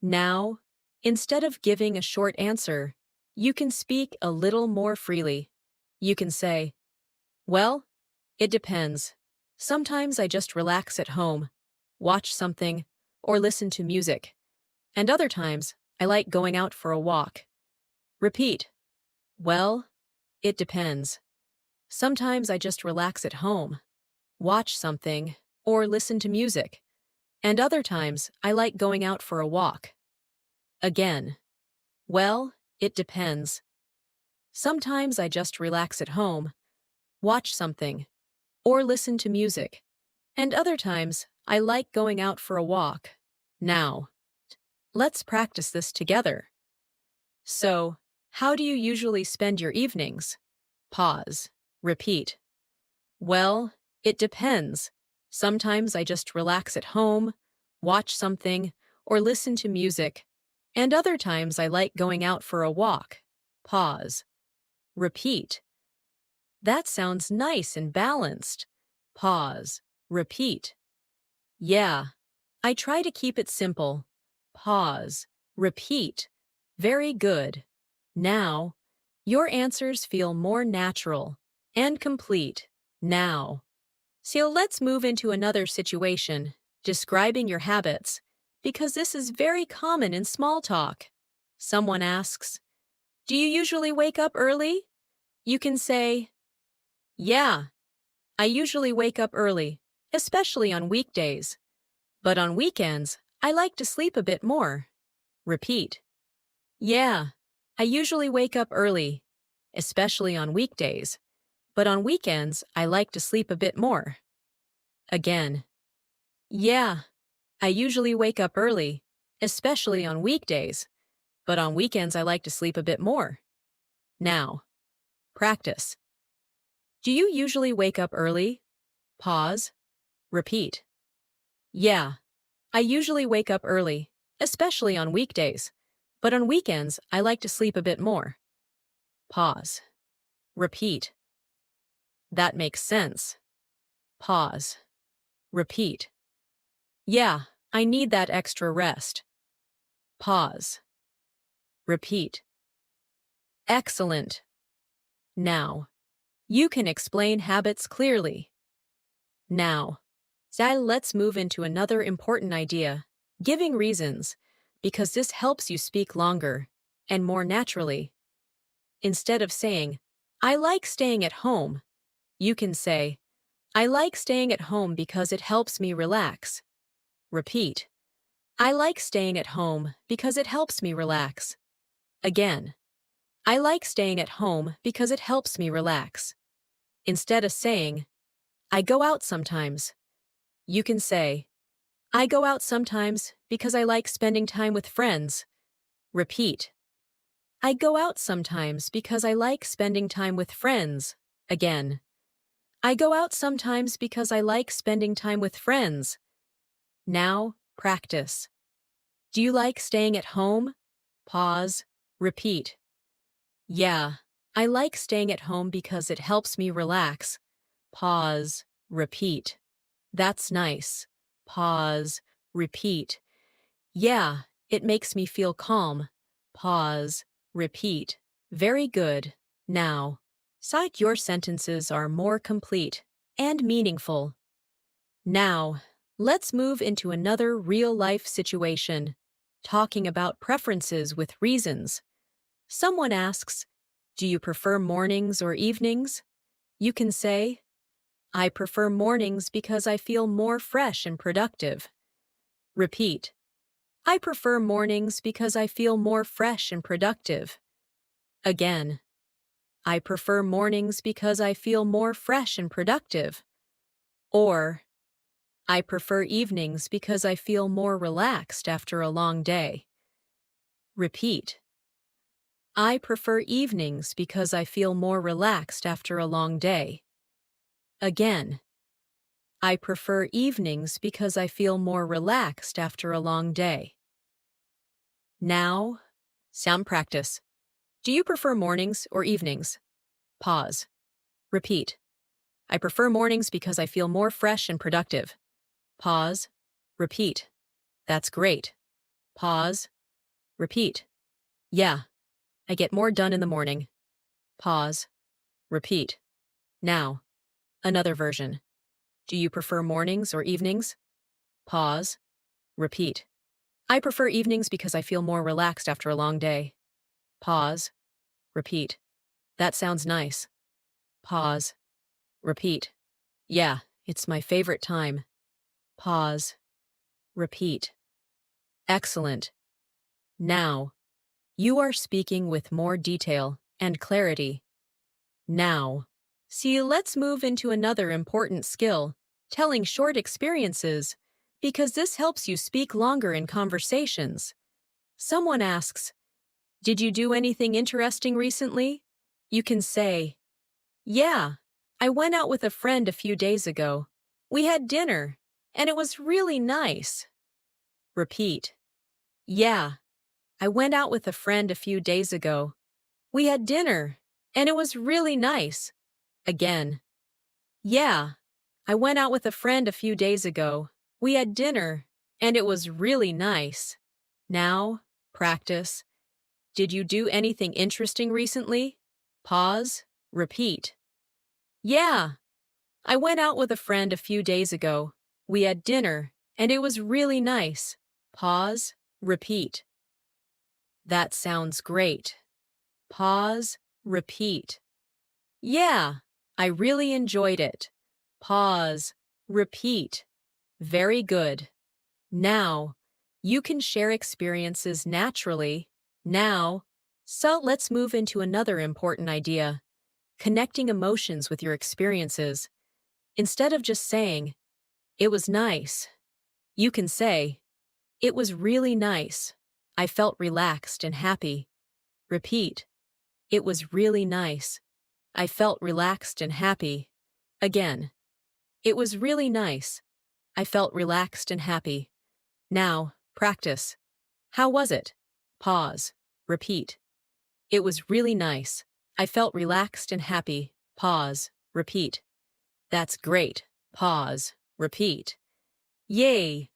Now, instead of giving a short answer, you can speak a little more freely. You can say, "Well, it depends. Sometimes I just relax at home, watch something, or listen to music. And other times, I like going out for a walk." Repeat. "Well, it depends. Sometimes I just relax at home, watch something, or listen to music. And other times, I like going out for a walk." Again. "Well, it depends. Sometimes I just relax at home, watch something, or listen to music. And other times, I like going out for a walk." Now, let's practice this together. So, how do you usually spend your evenings? Pause. Repeat. "Well, it depends. Sometimes I just relax at home, watch something, or listen to music. And other times I like going out for a walk." Pause. Repeat. That sounds nice and balanced. Pause. Repeat. Yeah, I try to keep it simple. Pause. Repeat. Very good. Now, your answers feel more natural and complete. Now. So let's move into another situation, describing your habits, because this is very common in small talk. Someone asks, "Do you usually wake up early?" You can say, "Yeah, I usually wake up early, especially on weekdays. But on weekends, I like to sleep a bit more." Repeat. "Yeah, I usually wake up early, especially on weekdays. But on weekends, I like to sleep a bit more." Again. "Yeah, I usually wake up early, especially on weekdays. But on weekends, I like to sleep a bit more." Now, practice. Do you usually wake up early? Pause. Repeat. Yeah, I usually wake up early, especially on weekdays. But on weekends, I like to sleep a bit more. Pause. Repeat. That makes sense. Pause. Repeat. Yeah, I need that extra rest. Pause. Repeat. Excellent. Now, you can explain habits clearly. Now, let's move into another important idea, giving reasons, because this helps you speak longer and more naturally. Instead of saying, "I like staying at home," you can say, I like staying at home because it helps me relax. Repeat. I like staying at home because it helps me relax. Again. I like staying at home because it helps me relax. Instead of saying, I go out sometimes, you can say, I go out sometimes because I like spending time with friends. Repeat. I go out sometimes because I like spending time with friends. Again. I go out sometimes because I like spending time with friends. Now, practice. Do you like staying at home? Pause. Repeat. Yeah, I like staying at home because it helps me relax. Pause. Repeat. That's nice. Pause. Repeat. Yeah, it makes me feel calm. Pause. Repeat. Very good. Now, cite your sentences are more complete and meaningful. Now, let's move into another real-life situation, talking about preferences with reasons. Someone asks, do you prefer mornings or evenings? You can say, I prefer mornings because I feel more fresh and productive. Repeat. I prefer mornings because I feel more fresh and productive. Again. I prefer mornings because I feel more fresh and productive. Or, I prefer evenings because I feel more relaxed after a long day. Repeat. I prefer evenings because I feel more relaxed after a long day. Again. I prefer evenings because I feel more relaxed after a long day. Now, sound practice. Do you prefer mornings or evenings? Pause. Repeat. I prefer mornings because I feel more fresh and productive. Pause. Repeat. That's great. Pause. Repeat. Yeah, I get more done in the morning. Pause. Repeat. Now, another version. Do you prefer mornings or evenings? Pause. Repeat. I prefer evenings because I feel more relaxed after a long day. Pause. Repeat. That sounds nice. Pause. Repeat. Yeah, it's my favorite time. Pause. Repeat. Excellent. Now, you are speaking with more detail and clarity. Now, see, let's move into another important skill, telling short experiences, because this helps you speak longer in conversations. Someone asks, did you do anything interesting recently? You can say, yeah, I went out with a friend a few days ago. We had dinner, and it was really nice. Repeat. Yeah, I went out with a friend a few days ago. We had dinner, and it was really nice. Again. Yeah, I went out with a friend a few days ago. We had dinner, and it was really nice. Now, practice. Did you do anything interesting recently? Pause. Repeat. Yeah, I went out with a friend a few days ago. We had dinner, and it was really nice. Pause. Repeat. That sounds great. Pause. Repeat. Yeah, I really enjoyed it. Pause. Repeat. Very good. Now, you can share experiences naturally. Now, so let's move into another important idea, connecting emotions with your experiences. Instead of just saying, it was nice, you can say, it was really nice. I felt relaxed and happy. Repeat. It was really nice. I felt relaxed and happy. Again. It was really nice. I felt relaxed and happy. Now, practice. How was it? Pause. Repeat. It was really nice. I felt relaxed and happy. Pause. Repeat. That's great. Pause. Repeat. Yay!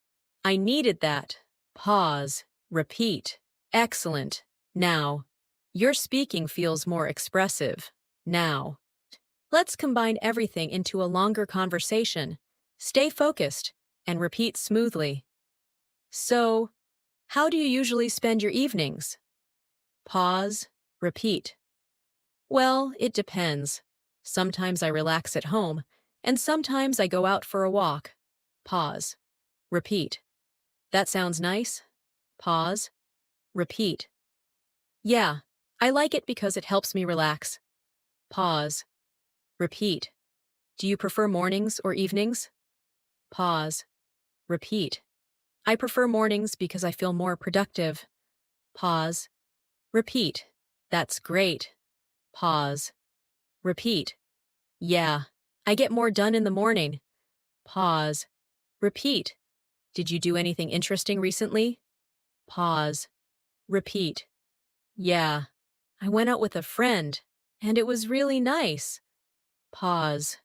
I needed that. Pause. Repeat. Excellent. Now, your speaking feels more expressive. Now, let's combine everything into a longer conversation. Stay focused and repeat smoothly. So, how do you usually spend your evenings? Pause. Repeat. Well, it depends. Sometimes I relax at home, And sometimes I go out for a walk. Pause. Repeat. That sounds nice. Pause. Repeat. Yeah, I like it because it helps me relax. Pause. Repeat. Do you prefer mornings or evenings? Pause. Repeat. I prefer mornings because I feel more productive. Pause. Repeat. That's great. Pause. Repeat. Yeah, I get more done in the morning. Pause. Repeat. Did you do anything interesting recently? Pause. Repeat. Yeah, I went out with a friend, and it was really nice. Pause.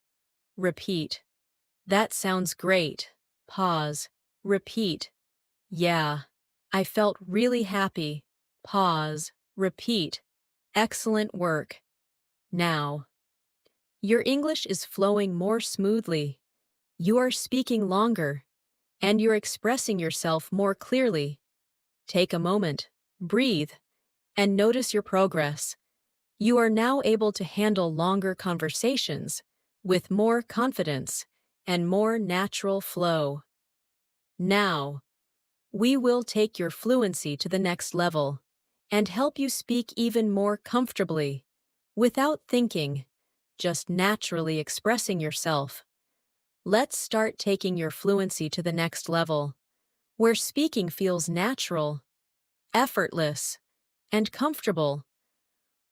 Repeat. That sounds great. Pause. Repeat. Yeah, I felt really happy. Pause. Repeat. Excellent work. Now, your English is flowing more smoothly. You are speaking longer, and you're expressing yourself more clearly. Take a moment, breathe, and notice your progress. You are now able to handle longer conversations with more confidence and more natural flow. Now, we will take your fluency to the next level and help you speak even more comfortably, without thinking, just naturally expressing yourself. Let's start taking your fluency to the next level, where speaking feels natural, effortless, and comfortable,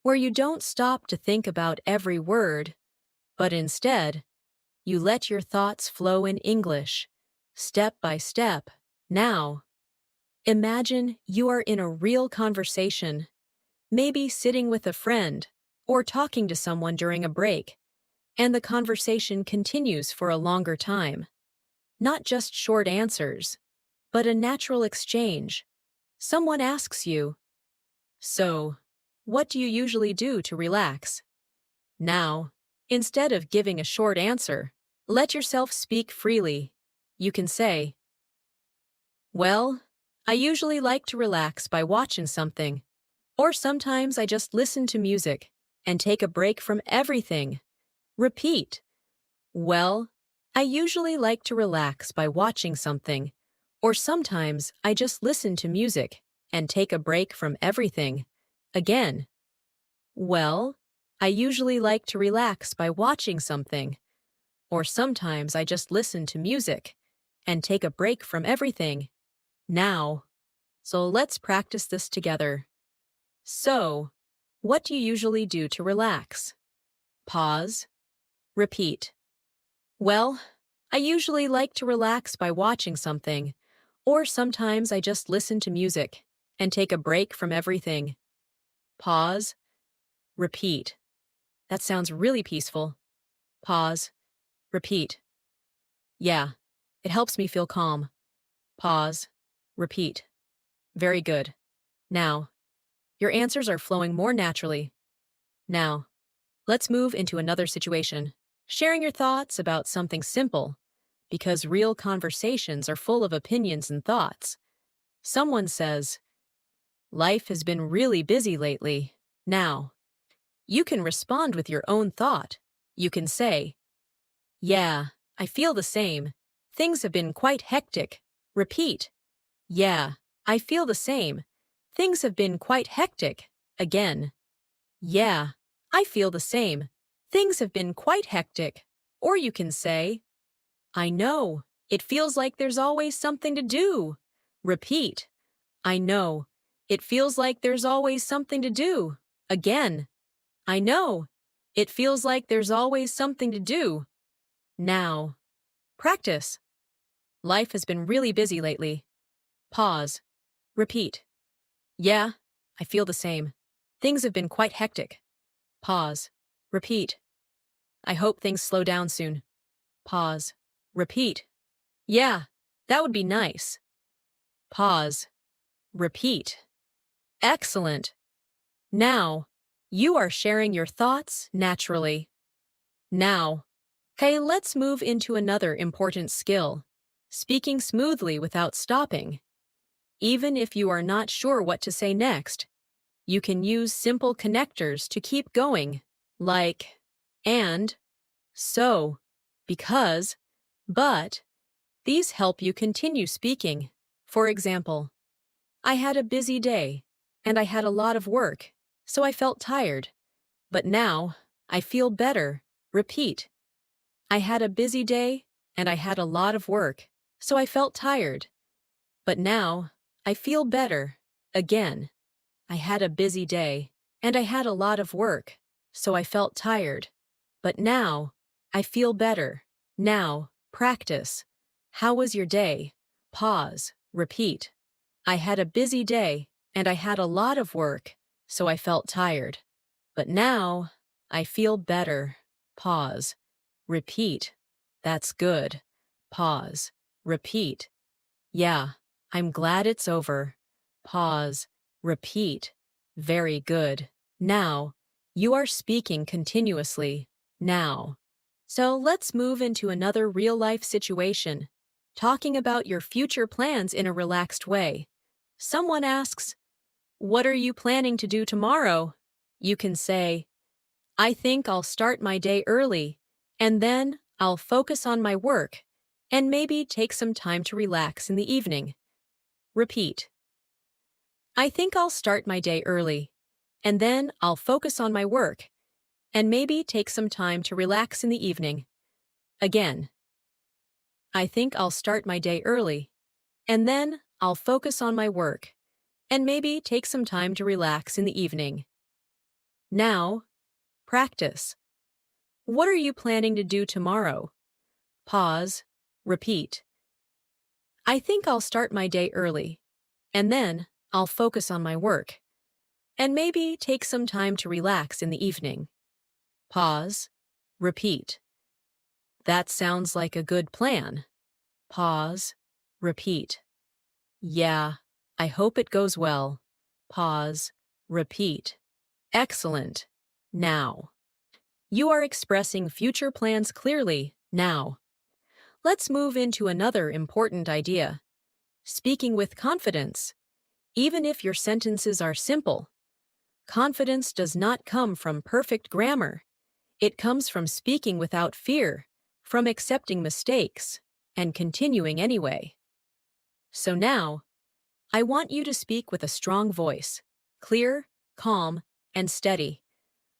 where you don't stop to think about every word, but instead, you let your thoughts flow in English, step by step. Now, imagine you are in a real conversation, maybe sitting with a friend or talking to someone during a break, and the conversation continues for a longer time. Not just short answers, but a natural exchange. Someone asks you, "So, what do you usually do to relax?" Now, instead of giving a short answer, let yourself speak freely. You can say, "Well, I usually like to relax by watching something, or sometimes I just listen to music and take a break from everything." Repeat. Well, I usually like to relax by watching something, or sometimes I just listen to music and take a break from everything. Again. Well, I usually like to relax by watching something, or sometimes I just listen to music and take a break from everything. Now. So let's practice this together. So, what do you usually do to relax? Pause. Repeat. Well, I usually like to relax by watching something, or sometimes I just listen to music and take a break from everything. Pause. Repeat. That sounds really peaceful. Pause. Repeat. Yeah, it helps me feel calm. Pause. Repeat. Very good. Now, your answers are flowing more naturally. Now, let's move into another situation. Sharing your thoughts about something simple, because real conversations are full of opinions and thoughts. Someone says, "Life has been really busy lately." Now, you can respond with your own thought. You can say, "Yeah, I feel the same. Things have been quite hectic." Repeat. Yeah, I feel the same. Things have been quite hectic. Again. Yeah, I feel the same. Things have been quite hectic. Or you can say, "I know. It feels like there's always something to do." Repeat. I know. It feels like there's always something to do. Again. I know. It feels like there's always something to do. Now. Practice. Life has been really busy lately. Pause. Repeat. Yeah, I feel the same. Things have been quite hectic. Pause. Repeat. I hope things slow down soon. Pause. Repeat. Yeah, that would be nice. Pause. Repeat. Excellent. Now, you are sharing your thoughts naturally. Now, okay, let's move into another important skill. Speaking smoothly without stopping. Even if you are not sure what to say next, you can use simple connectors to keep going, like and, so, because, but. These help you continue speaking. For example, I had a busy day, and I had a lot of work, so I felt tired. But now, I feel better. Repeat. I had a busy day, and I had a lot of work, so I felt tired. But now, I feel better. Again. I had a busy day, and I had a lot of work, so I felt tired. But now, I feel better. Now, practice. How was your day? Pause. Repeat. I had a busy day, and I had a lot of work, so I felt tired. But now, I feel better. Pause. Repeat. That's good. Pause. Repeat. Yeah, I'm glad it's over. Pause. Repeat. Very good. Now, you are speaking continuously. Now. So let's move into another real-life situation, talking about your future plans in a relaxed way. Someone asks, "What are you planning to do tomorrow?" You can say, "I think I'll start my day early, and then I'll focus on my work, and maybe take some time to relax in the evening." Repeat. I think I'll start my day early, and then I'll focus on my work, and maybe take some time to relax in the evening. Again. I think I'll start my day early, and then I'll focus on my work, and maybe take some time to relax in the evening. Now, practice. What are you planning to do tomorrow? Pause. Repeat. I think I'll start my day early, and then I'll focus on my work, and maybe take some time to relax in the evening. Pause. Repeat. That sounds like a good plan. Pause. Repeat. Yeah, I hope it goes well. Pause. Repeat. Excellent. Now. You are expressing future plans clearly, now. Let's move into another important idea. Speaking with confidence. Even if your sentences are simple, confidence does not come from perfect grammar. It comes from speaking without fear, from accepting mistakes, and continuing anyway. So now, I want you to speak with a strong voice, clear, calm, and steady.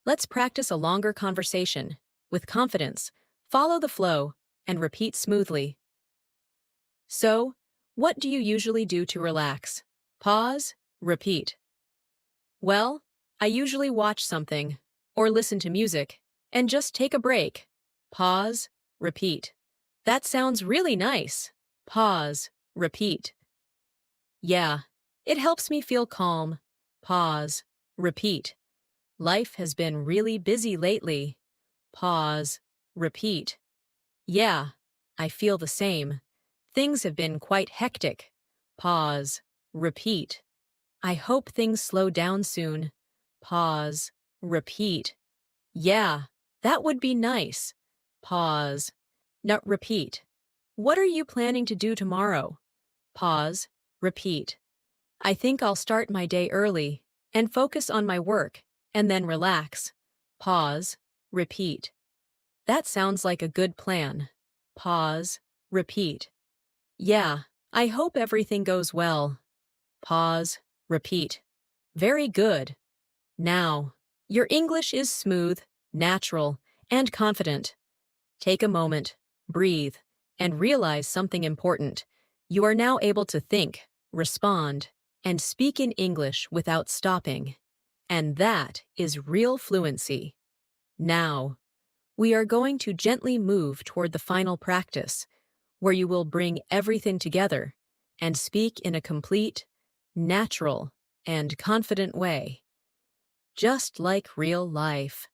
Let's practice a longer conversation. With confidence, follow the flow, and repeat smoothly. So, what do you usually do to relax? Pause, repeat. Well, I usually watch something, or listen to music, and just take a break. Pause, repeat. That sounds really nice. Pause, repeat. Yeah, it helps me feel calm. Pause, repeat. Life has been really busy lately. Pause, repeat. Yeah, I feel the same. Things have been quite hectic. Pause, repeat. I hope things slow down soon. Pause, repeat. Yeah, that would be nice. Pause. Now repeat. What are you planning to do tomorrow? Pause, repeat. I think I'll start my day early and focus on my work and then relax. Pause, repeat. That sounds like a good plan. Pause, repeat. Yeah, I hope everything goes well. Pause, repeat. Very good. Now, your English is smooth, natural, and confident. Take a moment, breathe, and realize something important. You are now able to think, respond, and speak in English without stopping. And that is real fluency. Now, we are going to gently move toward the final practice, where you will bring everything together and speak in a complete, natural, and confident way. Just like real life.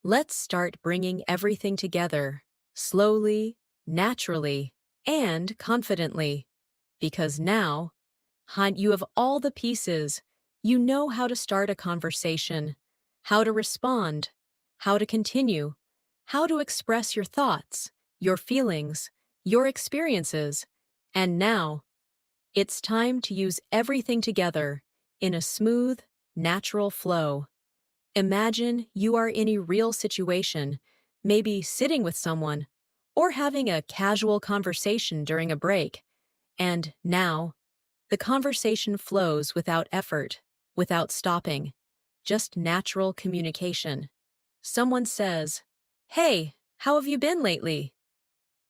Let's start bringing everything together, slowly, naturally, and confidently. Because now, you have all the pieces. You know how to start a conversation, how to respond, how to continue, how to express your thoughts, your feelings, your experiences. And now, it's time to use everything together in a smooth, natural flow. Imagine you are in a real situation, maybe sitting with someone, or having a casual conversation during a break. And now, the conversation flows without effort, without stopping, just natural communication. Someone says, "Hey, how have you been lately?"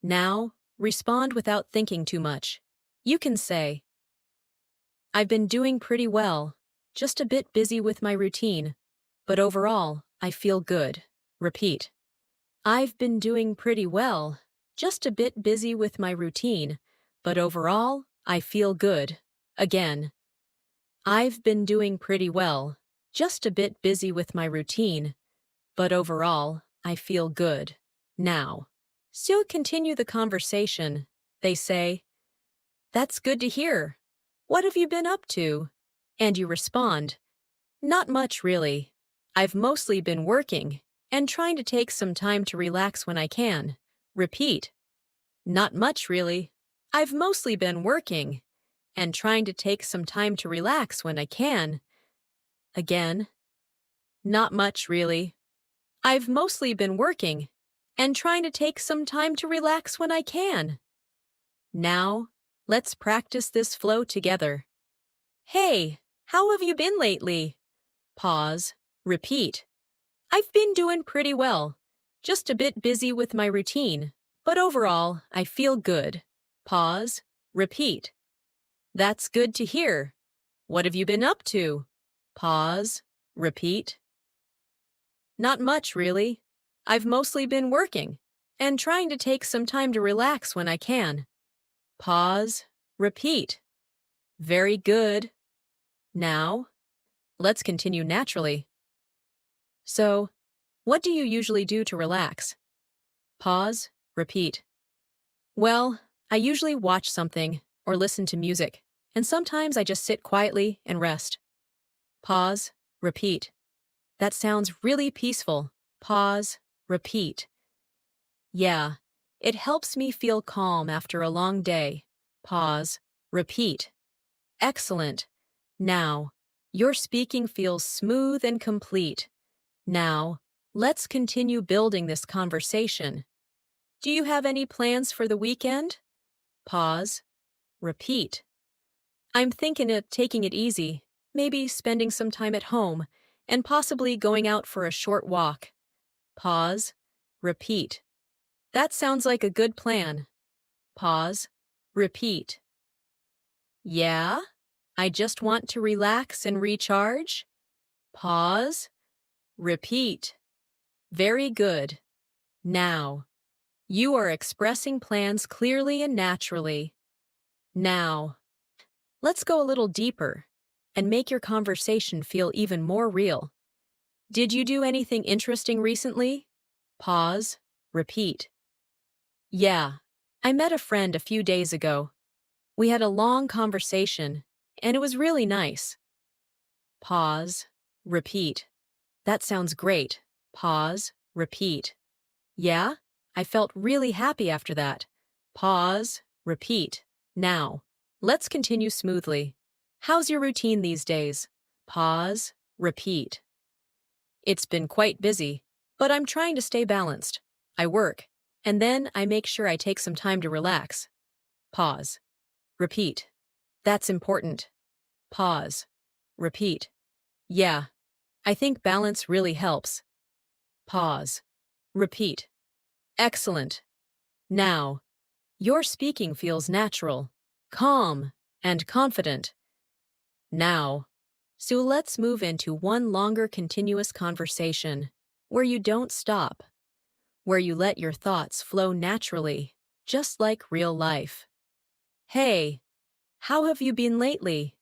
Now, respond without thinking too much. You can say, "I've been doing pretty well, just a bit busy with my routine, but overall, I feel good." Repeat. "I've been doing pretty well, just a bit busy with my routine, but overall, I feel good." Again. "I've been doing pretty well, just a bit busy with my routine, but overall, I feel good." Now, still continue the conversation. They say, "That's good to hear. What have you been up to?" And you respond, "Not much, really. I've mostly been working and trying to take some time to relax when I can." Repeat. "Not much, really. I've mostly been working and trying to take some time to relax when I can." Again. "Not much, really. I've mostly been working and trying to take some time to relax when I can." Now, let's practice this flow together. "Hey, how have you been lately?" Pause. Repeat. "I've been doing pretty well. Just a bit busy with my routine, but overall, I feel good." Pause. Repeat. "That's good to hear. What have you been up to?" Pause. Repeat. "Not much, really. I've mostly been working and trying to take some time to relax when I can." Pause. Repeat. Very good. Now, let's continue naturally. So, what do you usually do to relax? Pause. Repeat. "Well, I usually watch something or listen to music, and sometimes I just sit quietly and rest." Pause. Repeat. "That sounds really peaceful." Pause. Repeat. "Yeah, it helps me feel calm after a long day." Pause. Repeat. Excellent. Now, your speaking feels smooth and complete. Now, let's continue building this conversation. Do you have any plans for the weekend? Pause. Repeat. "I'm thinking of taking it easy, maybe spending some time at home, and possibly going out for a short walk." Pause. Repeat. "That sounds like a good plan." Pause. Repeat. "Yeah? I just want to relax and recharge." Pause. Repeat. Very good. Now, you are expressing plans clearly and naturally. Now, let's go a little deeper and make your conversation feel even more real. Did you do anything interesting recently? Pause. Repeat. "Yeah, I met a friend a few days ago. We had a long conversation, and it was really nice." Pause. Repeat. "That sounds great." Pause. Repeat. "Yeah, I felt really happy after that." Pause. Repeat. Now, let's continue smoothly. How's your routine these days? Pause. Repeat. "It's been quite busy, but I'm trying to stay balanced. I work, and then I make sure I take some time to relax." Pause. Repeat. "That's important." Pause. Repeat. "Yeah, I think balance really helps." Pause. Repeat. Excellent. Now, your speaking feels natural, calm, and confident. Now, so let's move into one longer continuous conversation where you don't stop, where you let your thoughts flow naturally, just like real life. "Hey, how have you been lately?"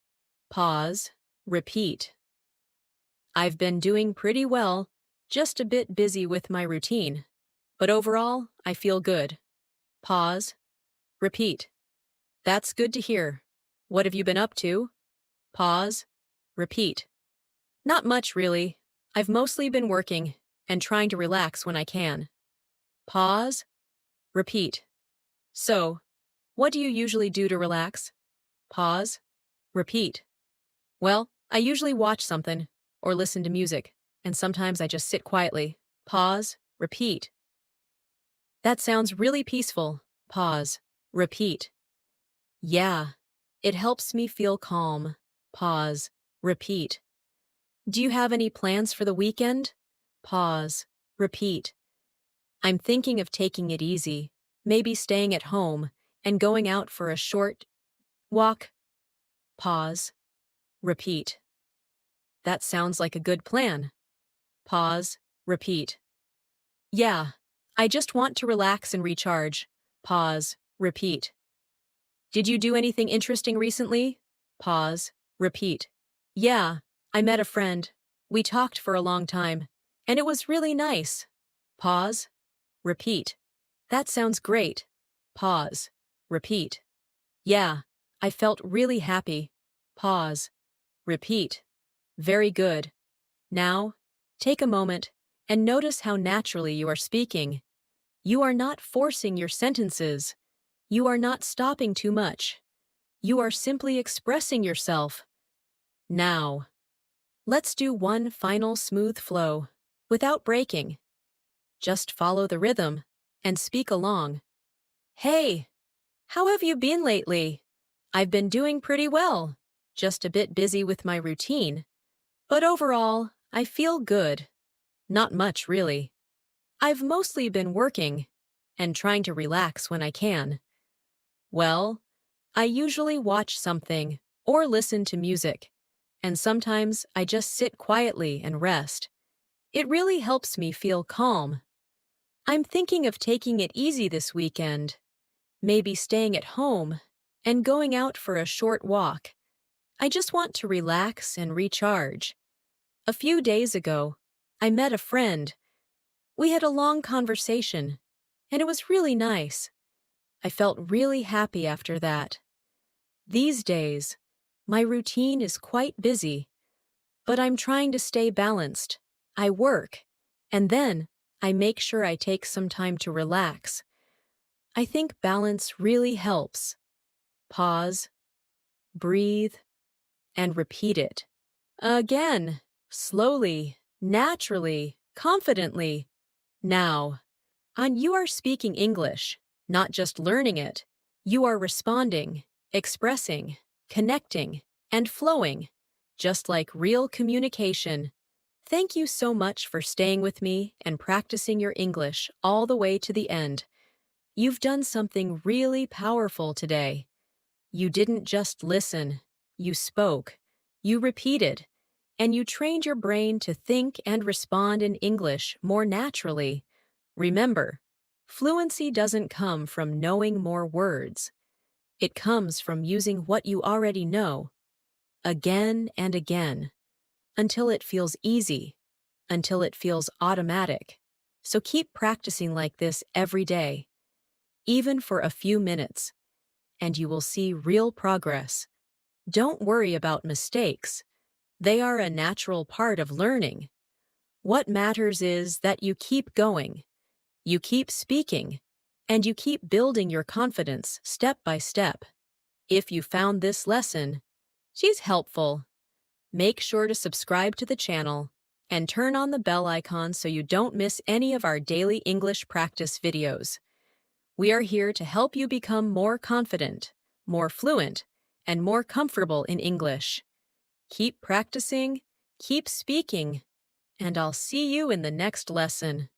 Pause. Repeat. "I've been doing pretty well, just a bit busy with my routine, but overall, I feel good." Pause. Repeat. "That's good to hear. What have you been up to?" Pause. Repeat. "Not much, really. I've mostly been working and trying to relax when I can." Pause. Repeat. "So, what do you usually do to relax?" Pause. Repeat. "Well, I usually watch something or listen to music, and sometimes I just sit quietly." Pause. Repeat. That sounds really peaceful. Pause. Repeat. Yeah. It helps me feel calm. Pause. Repeat. Do you have any plans for the weekend? Pause. Repeat. I'm thinking of taking it easy, maybe staying at home and going out for a short walk. Pause. Repeat. That sounds like a good plan. Pause. Repeat. Yeah. I just want to relax and recharge. Pause. Repeat. Did you do anything interesting recently? Pause. Repeat. Yeah. I met a friend. We talked for a long time, and it was really nice. Pause. Repeat. That sounds great. Pause. Repeat. Yeah. I felt really happy. Pause. Repeat. Very good. Now, take a moment and notice how naturally you are speaking. You are not forcing your sentences. You are not stopping too much. You are simply expressing yourself. Now, let's do one final smooth flow, without breaking. Just follow the rhythm and speak along. Hey, how have you been lately? I've been doing pretty well, just a bit busy with my routine. But overall, I feel good. Not much, really. I've mostly been working and trying to relax when I can. Well, I usually watch something or listen to music, and sometimes I just sit quietly and rest. It really helps me feel calm. I'm thinking of taking it easy this weekend, maybe staying at home and going out for a short walk. I just want to relax and recharge. A few days ago, I met a friend. We had a long conversation, and it was really nice. I felt really happy after that. These days, my routine is quite busy, but I'm trying to stay balanced. I work, and then I make sure I take some time to relax. I think balance really helps. Pause, breathe, and repeat it. Again, slowly, naturally, confidently. Now, you are speaking English, not just learning it. You are responding, expressing, connecting, and flowing, just like real communication. Thank you so much for staying with me and practicing your English all the way to the end. You've done something really powerful today. You didn't just listen, you spoke, you repeated, and you trained your brain to think and respond in English more naturally. Remember, fluency doesn't come from knowing more words. It comes from using what you already know, again and again, until it feels easy, until it feels automatic. So keep practicing like this every day, even for a few minutes, and you will see real progress. Don't worry about mistakes. They are a natural part of learning. What matters is that you keep going, you keep speaking, and you keep building your confidence step by step. If you found this lesson, she's helpful, make sure to subscribe to the channel and turn on the bell icon so you don't miss any of our daily English practice videos. We are here to help you become more confident, more fluent, and more comfortable in English. Keep practicing, keep speaking, and I'll see you in the next lesson.